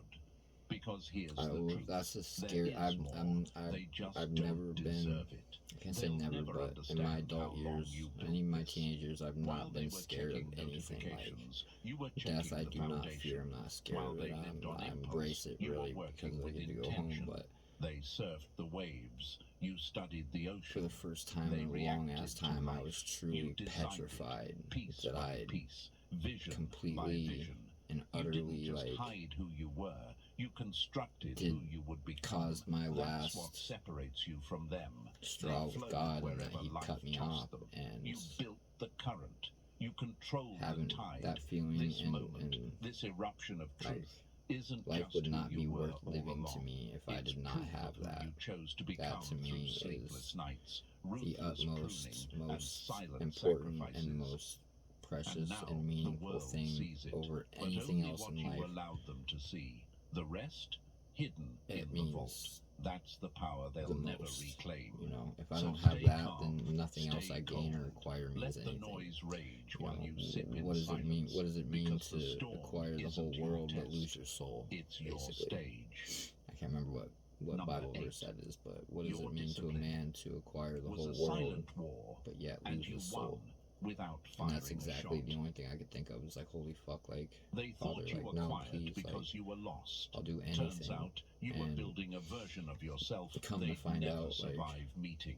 Because here's the truth. that's a There scary. is more. They just I've don't never been. deserve it. I can't say They'll never, never but in my understand adult how long years, you and even my built this. teenage years, I've While not they been were scared of checking anything like notifications, you were death. checking I the do not foundation. fear. I'm not scared While of they it. lived on I impulse, embrace it you really were because working I with get to go home. intention. But They surfed the waves. You studied the ocean. for the first time They in a long ass reacted to time, I life. was You truly designed petrified it, piece that by I piece, vision by completely vision. and You utterly didn't just like hide who you were. You constructed did who you would become. caused my That's what last separates you from them. straw They with flowed God, and that wherever He life cut me tossed off, them. and You built the current. You controlled having the tide. that feeling This and moment, this eruption of like, truth, isn't life just would who not you be were worth all living along. to me if I It's did not proof have of who that. you chose to become That to through me sleepless is nights, the ruthless utmost, pruning, and most silent important sacrifices. and most And precious now and the meaningful world thing sees it, over but anything only else what in you life. allowed them to see. The rest, hidden in It the vault. means That's the power they'll the never most. reclaim. You know, if I So don't have stay that, calm, then nothing else stay I gain or cold. acquire means Let the anything. noise rage You while know, you sip in what does it mean? silence, What does it mean because the to storm acquire the whole isn't your world but test. lose your soul? It's your Basically, stage. I can't remember what Number Bible 8. verse that is, but what does Your it mean to a discipline man to acquire the was whole a world silent war, but yet and lose you his won soul? without And firing that's exactly a the shot. only thing I could think of. Was like, holy fuck, like, They Father, thought you like, were no, quiet please, because like, you were lost. I'll do Turns anything. out you were And building a version of yourself come to they'd find never out, like, survive meeting.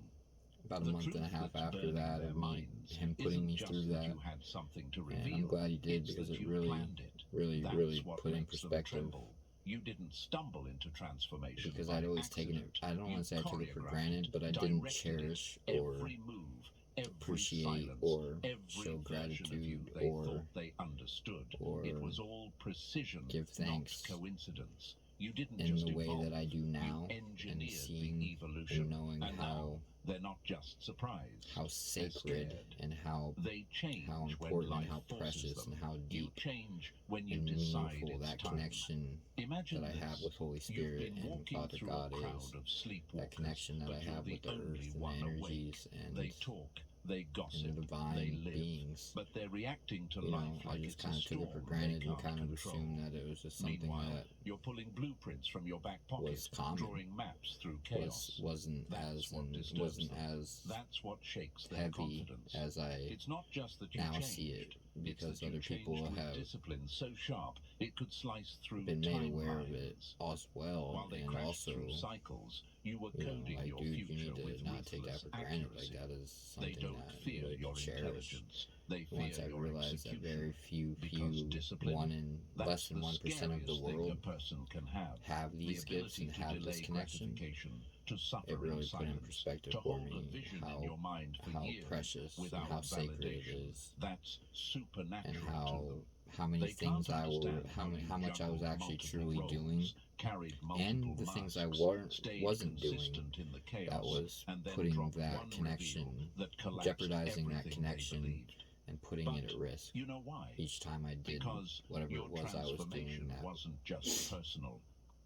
about a The month and a truth half that's after burning that their of me, minds him putting isn't me just through that that, you had something to and I'm reveal. glad he did, It's because that it you really, planned it. really, That's really what put in makes them perspective. tremble. You didn't stumble into transformation Because by I'd always taken it, accident. I don't You want to say I took it for choreographed granted, but I it, didn't directed cherish it, or every move, every appreciate silence, or every show version of you gratitude they or thought they understood. or It was all precision, give thanks not coincidence. You didn't in just the way evolve. that I do now, You and engineered seeing the evolution, and knowing and how now they're not just surprised. how They're sacred scared. and how They change when important life and how forces precious them. and how You deep change when you and decide meaningful it's that time. connection Imagine that I have this. with Holy You've Spirit been and walking Father through God a crowd is. of sleepwalkers, That connection that but I you're have the with the only earth and one the awake. energies and They talk, they gossip, the divine they live, beings. but they're reacting to You life know, I like just it's kind a of took storm it for they granted and can't kind of control. assumed that it was just something Meanwhile, that you're pulling blueprints from your back pocket, was common, drawing maps through chaos. wasn't That's as what disturbs wasn't them. as That's what shakes their heavy confidence. as I It's not just that you now changed. see it, It's because that you other people changed with have discipline so sharp it could slice through been made aware of it timelines. as well, While they and crashed also, through cycles, you were you know, coding like, your dude, you future need with to not take that ruthless for granted. Like, accuracy. that is They something don't that fear you really your cherish. intelligence. They fear Once I your realized that execution. very Because few, discipline, less that's than the 1% of the scariest thing world a person can have. The these gifts ability and to have this delay connection, gratification, to suffer it really in put in silence, perspective to for hold a me vision in how your mind for years precious and without how sacred it validation. is, That's supernatural and to them. how many They things can't I were, understand how much I was juggled actually multiple truly roles, doing, carried and multiple the things I masks, stayed wasn't doing consistent in the chaos, that was and then putting dropped that one connection, reveal that collapsed jeopardizing that everything they connection, believed. and putting But it at risk you know why? each time I did Because whatever your it was I was doing transformation that wasn't just personal.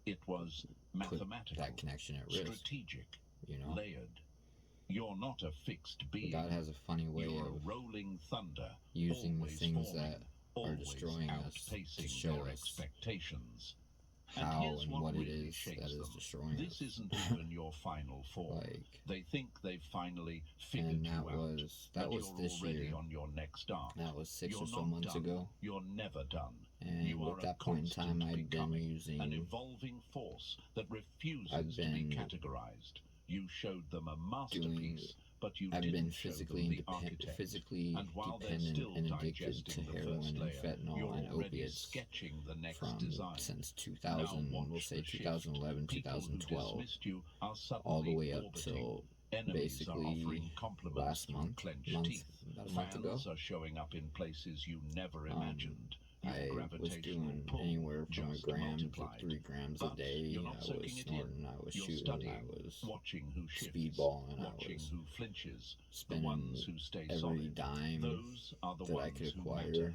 It was put mathematical, that connection at risk, strategic, you know. layered. You're not a fixed But being. God has a funny way You're of a rolling thunder, using the always things forming, that are always destroying us to outpacing show their us expectations. how here's and what what it really is shakes that is them. destroying This us. isn't even your final form. Like, They think they've finally figured and you that out. was but this you're already year. on your next arc. That was 6 You're or so not months done. ago. You're never done. And You are at that a point in time, constant I'd been becoming, using, an evolving force that refuses I've to be been categorized. You showed them a masterpiece, but you I've didn't been show them physically the architect. And while they're dependent still and addicted digesting to the heroin first and layer, fentanyl you're and already opiates sketching the next from design. since Now 2000, watch we'll say the shift. 2011, People who 2012, dismissed you are suddenly all the way up orbiting. till Enemies are offering basically compliments last through month, clenched teeth. about a month ago. Fans are showing up in places you never imagined. Your I was gravitational doing pull anywhere from a just gram multiplied. to 3 grams a But day. you're I not was soaking it in. snorting, I was You're shooting, studying, I was watching who shifts, speedballing, I watching was who flinches, the spending ones who stay every solid. dime Those are the that ones I could who acquire matter.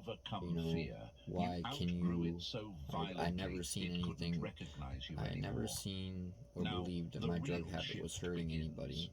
overcome you know, fear. why You can outgrew you, it so like, violently I never seen it couldn't anything, recognize you I anymore. never seen or Now, believed that the my drug real habit was shift hurting begins. anybody.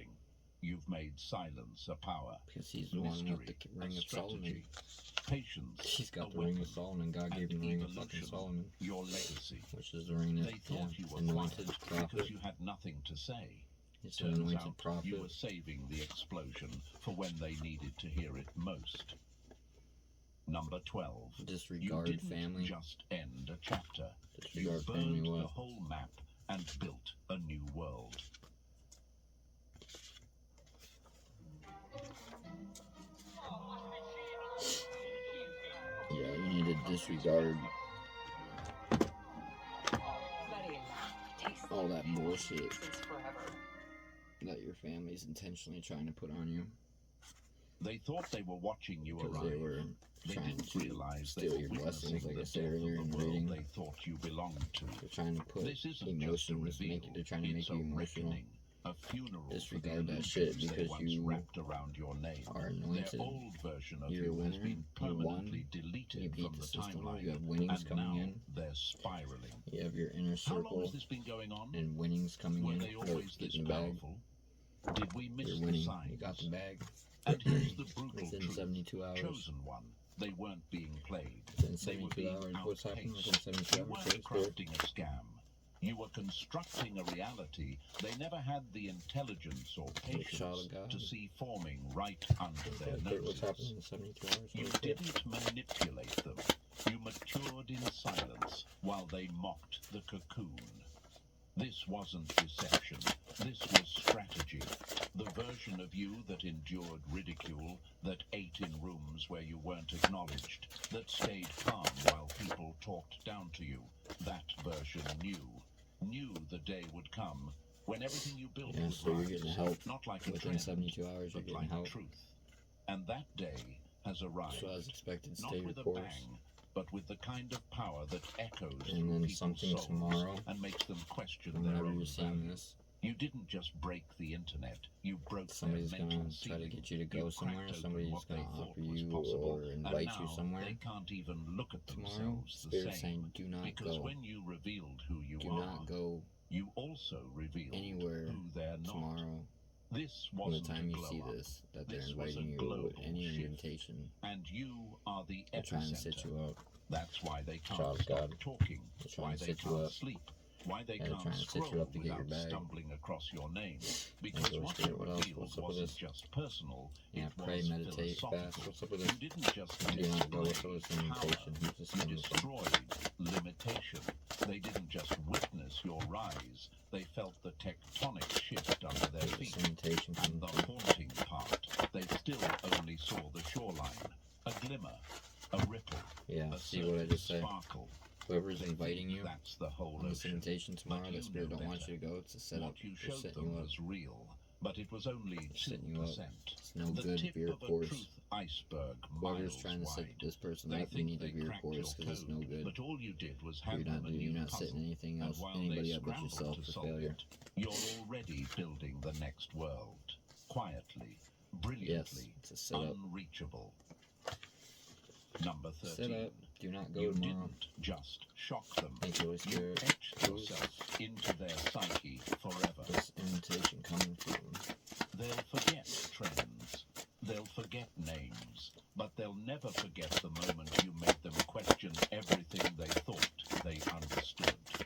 building. you've made silence a power. Because he's the one with Mystery, the Ring a of Solomon. strategy. Patience, He's got a the Ring weapon, of Solomon. God gave him and the Ring of fucking evolution, Solomon, your legacy. which is the ring that, They thought you were anointed quiet prophet. because you had nothing to say. It's an Turns anointed out prophet. you were saving the explosion for when they needed to hear it most. Number 12. Disregard You didn't family. just end a chapter. You Disregard family burned the what? whole map and built a new world. Yeah, you need to disregard all that bullshit that your family's intentionally trying to put on you. They thought they were watching you Because arrive. they were They trying didn't to realize they steal were your witnessing blessings, like the I said death earlier of in the the world reading. they thought you belonged to. They're trying to put This isn't emotions, just a reveal. they're trying to It's make a you emotional. reckoning, a funeral Disregard for the that shit illusions they because once you wrapped around your name. are anointed. Their old version of You're a you has winner. been You won. permanently deleted You beat from the the system. timeline, You have winnings and coming now in. they're spiraling. You have your inner How long circle has this been going on? and winnings coming Were in. they always this Getting the bag. powerful? Did we miss You're the winning. signs? You got the bag. And here's the brutal Within truth. 72 hours. Chosen one. They weren't being played. Within They were 72 being hours. What's happening within outpaced. 72 You hours? weren't crafting a scam. You were constructing a reality they never had the intelligence or Like child patience of God. to see forming right under their What's happening noses. in 72 hours? You didn't manipulate them. You matured in silence while they mocked the cocoon. This wasn't deception. This was strategy. The version of you that endured ridicule, that ate in rooms where you weren't acknowledged, that stayed calm while people talked down to you. That version knew the day would come when everything you built Yeah, would so you're rise, getting help not like a within trend, 72 hours. You're but getting like help. truth. And that day has arrived. So as expected, Not stay with your a course. bang, but with the kind of power that echoes And through then people's something souls tomorrow, and makes them question their whenever own you're seeing value. this, You didn't just break the internet, you broke somebody's their gonna mental try to ceiling. get you to go You somewhere. cracked open Somebody's what they gonna thought offer was you possible, or and invite now you somewhere. they can't even look at Tomorrow, themselves the Spirit's same. saying, do not Because go. when you revealed who you Do are, not go you also revealed anywhere who they're not. tomorrow. This From the wasn't time a you glow see up. this, that they're This was a inviting you global with any shift. invitation. And you are the They're trying to set epicenter. you up. That's why they can't Child of stop God. talking, They're trying why to they set you can't up. sleep, why they Yeah, they're can't trying to set you scroll up to get your without bag. stumbling across your name. Because Holy what Spirit, you what else? revealed What's up with wasn't this? just personal, Yeah, it pray, was meditate, philosophical. fast. What's up with this? You didn't just Do not go. What's up display with this invitation? power, Who's this you coming from? destroyed limitation. They didn't just witness your rise, they felt the tectonic shift under their Who's feet. this invitation And coming the from? haunting part, they still only saw the shoreline, a glimmer, a ripple, Yeah, a see what I just said? sparkle. Whoever's They inviting think you that's the whole on this ocean. invitation tomorrow, But the you Spirit know don't want better. you to go. It's a setup. What you They're showed setting them you up. was real, but it was only They're 2%. setting you up. It's no The good tip veer of a course. truth iceberg Whoever's miles trying to set wide. this person They up, you think need to they veer cracked course your because it's no code, good. but all you did was You're hand them a you're new not puzzle. setting anything And else, while anybody they up but scrambled yourself to for solve failure. it, you're already building the next world. Quietly, brilliantly, Yes, it's a setup. unreachable. Number Set 13. up. Do not go You tomorrow. didn't just shock them. Thank you, Holy You Spirit. etched yourself into their psyche forever. This invitation coming from. They'll forget trends. They'll forget names. But they'll never forget the moment you made them question everything they thought they understood.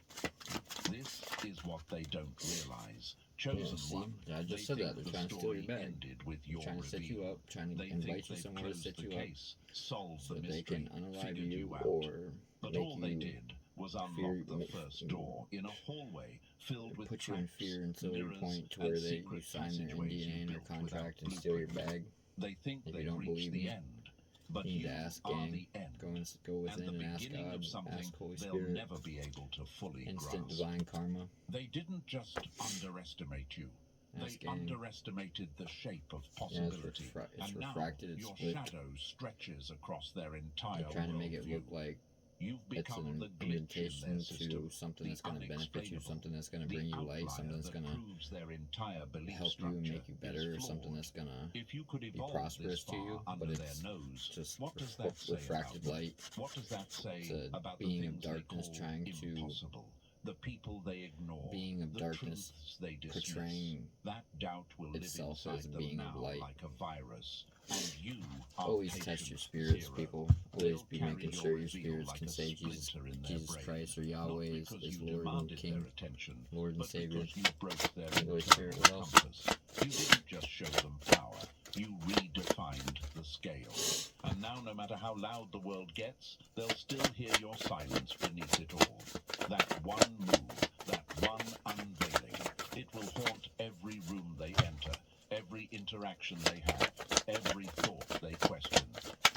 This is what they don't realize. Chosen Yeah, see, one. I just They said that. think They're the trying to steal story your bag. ended with your Trying to set you reveal. up, trying to They invite think you they've somewhere to closed set the you up case, solved so the they mystery, can unalive figured you out. or But make all they you did was unlock fear, the first door in a hallway filled with put you in cracks, fear until the mirrors, point to and where you secret sign their passageways you NDA and their built without contract and steal your blueprint. bag. They think If you they've don't reached believe the me, end, but you need you to ask, are gang. the end. Go And within the and ask beginning God, of something ask Holy they'll Spirit. never be able to fully Instant grasp. divine karma. They didn't just underestimate you. Ask They gang. underestimated the shape of Yeah, possibility. it's And now refracted, it's your split. shadow stretches across their entire They're trying to make it worldview. look like You've it's become the an glitch in invitation their to system, something the that's going to benefit you, unexplainable, something that's going to the bring you light, outlier something that's that going to proves their entire belief help you and structure make you better, or is something flawed. that's going to If you could be evolve prosperous this to you, far under but their it's nose, just what does that say refracted about them? light. What does that say It's a about the being of things they darkness call trying to impossible? the people they ignore, being of the darkness, truths they dismiss. portraying That doubt will live itself inside as them being of now light. like a virus, and you are Always patient test your spirits, zero. people. Always They'll be carry making your sure your reveal spirits like can a say Jesus, splinter in their Jesus brain, Christ or not Yahweh is because is you Lord and demanded King, their attention, Lord and but Savior. because you broke their Holy internal Spirit, what else? compass. You didn't just show them power, you redefined the scale. And now, no matter how loud the world gets, they'll still hear your silence beneath it all. That one move, that one unveiling, it will haunt every room they enter, every interaction they have, every thought they question.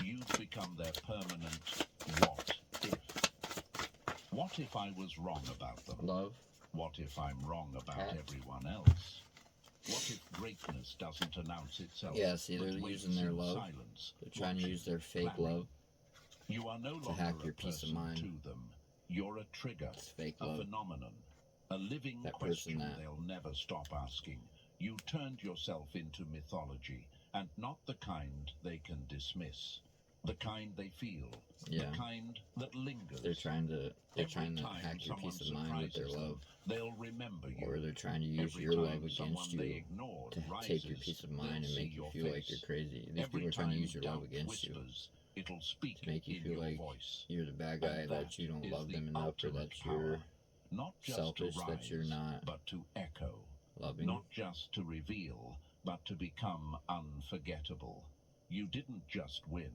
You've become their permanent what if. What if I was wrong about them? Love. What if I'm wrong about Cat. everyone else? What if greatness doesn't announce itself? Yeah, see, they're but using waits their in love. silence, They're trying to watching, use their fake planning? love You are no to longer hack a your peace of person mind. to them. You're a trigger, It's fake a love. phenomenon, a living That question person that- they'll never stop asking. You turned yourself into mythology, and not the kind they can dismiss. The kind they feel, Yeah. the kind that lingers. They're trying to Every time hack your someone peace of mind with their surprises love, them, they'll remember you. or they're trying to use Every your time love against someone they you ignored to rises, take your peace of mind they'll and see make you your feel like face. you're crazy. These Every people are trying to time use your love doubt against you whispers, it'll speak to make you in feel your like voice. you're the bad guy, And that you don't is love the them enough, or ultimate that you're power. Not just selfish, to rise, that you're not but to echo. loving. Not just to reveal, but to become unforgettable. You didn't just win.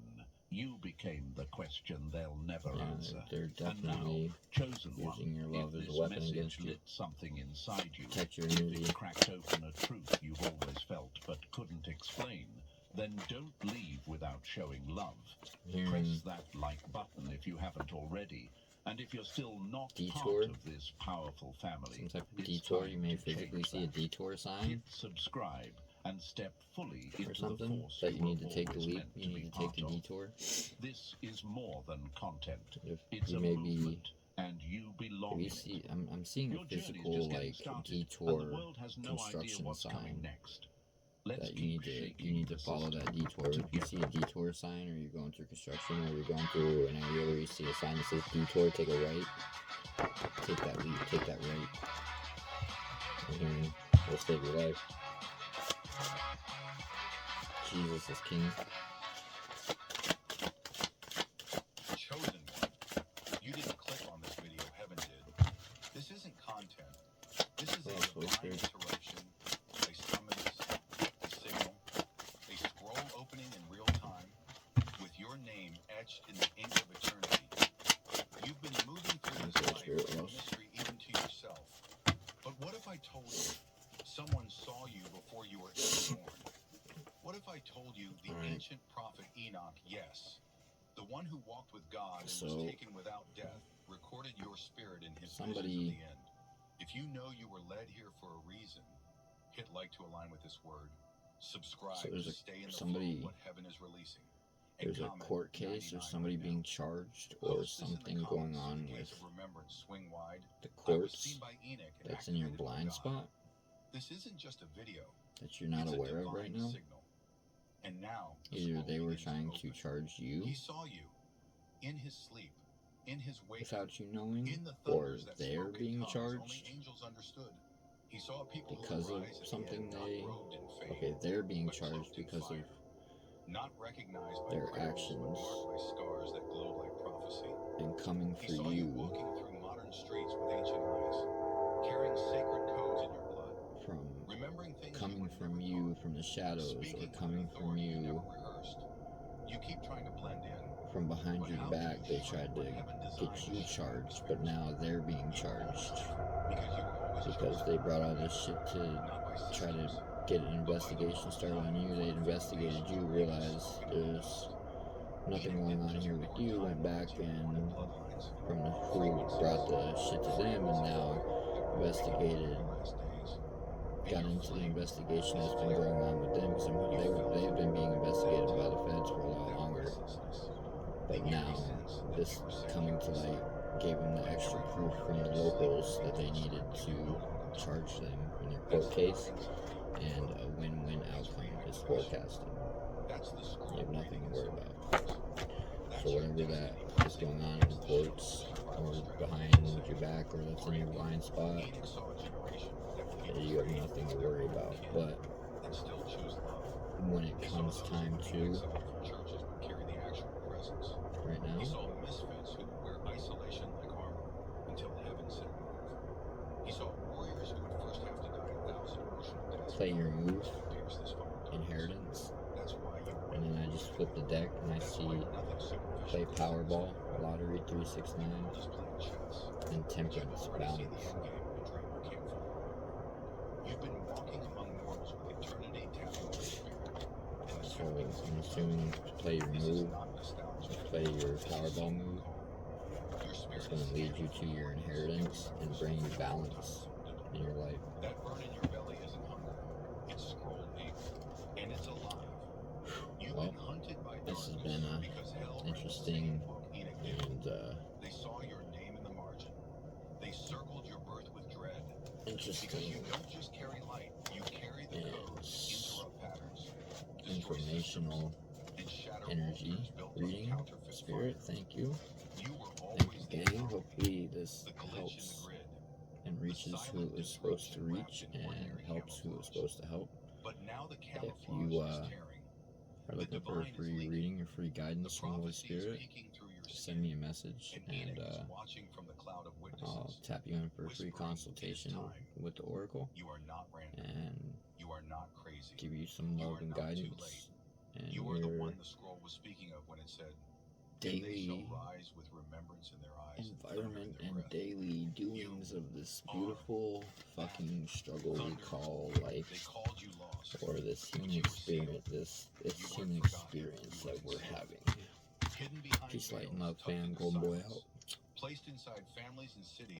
You became the question they'll never Yeah, answer. they're And now, definitely chosen one, using your love if as a this weapon message against you. lit something inside you, Protect your if immunity. it cracked open a truth you've always felt but couldn't explain, then don't leave without showing love. Hearing Press that like button if you haven't already. And if you're still not detour, part of this powerful family, some type of it's detour, you time may to physically change see a that. detour sign Hit subscribe and step fully or into the something force that you you need were to take the always leap. meant You to be need to take part the of. detour. This is more than content. If It's you a may be, movement, and you belong if you in see, it. I'm seeing Your a journey's physical just getting like started, detour and the world has no idea construction what's coming sign next. Let's that you keep need to the follow system that detour. If you see a detour sign, or you're going through construction, or you're going through an area where you see a sign that says detour, take a right, take that leap, take that right, and it'll save your life. Jesus is King. Chosen one. You didn't click on this video, heaven did. This isn't content. This is Well, a Holy divine Spirit. interruption, a summons, a signal, a scroll opening in real time, with your name etched in the ink of eternity. You've been moving through this Holy life Spirit, with a what else? mystery even to yourself. But what if I told you someone saw you before you were ever born? What if I told you the Alright. ancient prophet Enoch, yes, the one who walked with God and So- was taken without death, recorded your spirit in his Somebody- visions of the end? If you know you were led here for a reason, hit like to align with this word. Subscribe So there's to a- stay in the somebody- flow of what heaven is releasing. And There's a comment court case or 99 somebody right now. being charged or Post this in the something going comments so on the gates with of remembrance swing wide. the I was courts seen by Enoch and that's in your activated by blind God. spot This isn't just a video. that you're not It's a aware of right divine now. signal. And now the Either scroll they were begins trying to open. charge you He saw you in his sleep, in his waking, without you knowing, in the or thunders that they're spoke in being tongues only charged angels understood. He saw people because who of would rise at the something end, not they. robed in fame, Okay, they're being but charged cloaked in because of fire, not recognized by their crowds, actions but marked by scars that glowed like prophecy. and coming He for saw you you walking through modern streets with ancient eyes, carrying sacred codes in your blood, from remembering things coming you were from never you taught, from the shadows, or speaking with coming an from authority you you never rehearsed. You keep trying to blend in. from behind But your how back. can They you tried shrink to what heaven get designed you to shrink charged, in but the now they're being spirit? You won't charged because you were always because chosen. they brought all this shit to Not by try to systems, get an but by the investigation love started on behind you. the They foundations investigated you, of faith realized spoken in the there's dust. nothing Enoch going didn't on just here with record you. Went timelines, back he and recorded bloodlines, from the who frequencies, brought the shit to them, and frequencies now that were investigated, making last days. And got your into the flame investigation is that's been flickering. going on with them, because they've been being investigated by the feds for a lot That longer. restlessness, But the now, eerie sense that this you were sent coming here to to light serve. gave them the extra proof from the locals that they needed to charge them in their court case, and a win-win outcome is forecasted. That's the scroll You have nothing to reading worry inside about. your heart. That's So your whatever destiny that is going on in the courts, or behind your back, or that's in your blind spot, you have nothing to worry about. But when it comes time to, right now, He saw misfits who would wear isolation like armor until heaven sent move. He saw warriors who would first have to die 1,000 emotional deaths play your move, to pierce this fire darkness. inheritance, That's why you were and then I just flip the deck and I see play Powerball, Lottery 369, just playing chess. and Temperance, Balance. You've been walking among mortals with eternity tapping your spirit. So I'm assuming to play your move, to play your Powerball move, it's going to lead you to your inheritance and bring you balance in your life. That burn in your belly isn't hunger. It's scroll ink, and it's alive. You've Well, been hunted by this has darkness been because hell read the interesting, same book Enoch did. and They saw your name in the margin. They circled your birth with dread. Because you interesting don't just carry light, you carry the code to interrupt patterns, destroy informational systems, and shatter energy altars built on reading. counterfeit Spirit, fire. thank you. You were Thank always you, the gang. anomaly, Hopefully this the glitch in the helps grid. and reaches who it was supposed to reach and helps who it was supposed to help. But now the If camouflage you is tearing. are looking for a free reading or free The guidance from the Holy prophecy is Spirit, peeking through your send skin, me a message and and Enoch is watching from the cloud of I'll witnesses. tap you in for a free Whispering, consultation "It is time. with the Oracle You are not random. and You are not crazy. give you some You love are and not too guidance late. and You are the your one the scroll was speaking of when it said, "And they shall daily rise with remembrance in their eyes and thunder in environment their and breath." daily doings of this beautiful fucking struggle we call They life, called you lost. or this But human you were experience, sealed. this You weren't human forgotten. experience You were that we're concealed. having. Hidden behind Peace, light, and veils, love, tucked fam. into Golden boy silence, out. placed inside families and cities.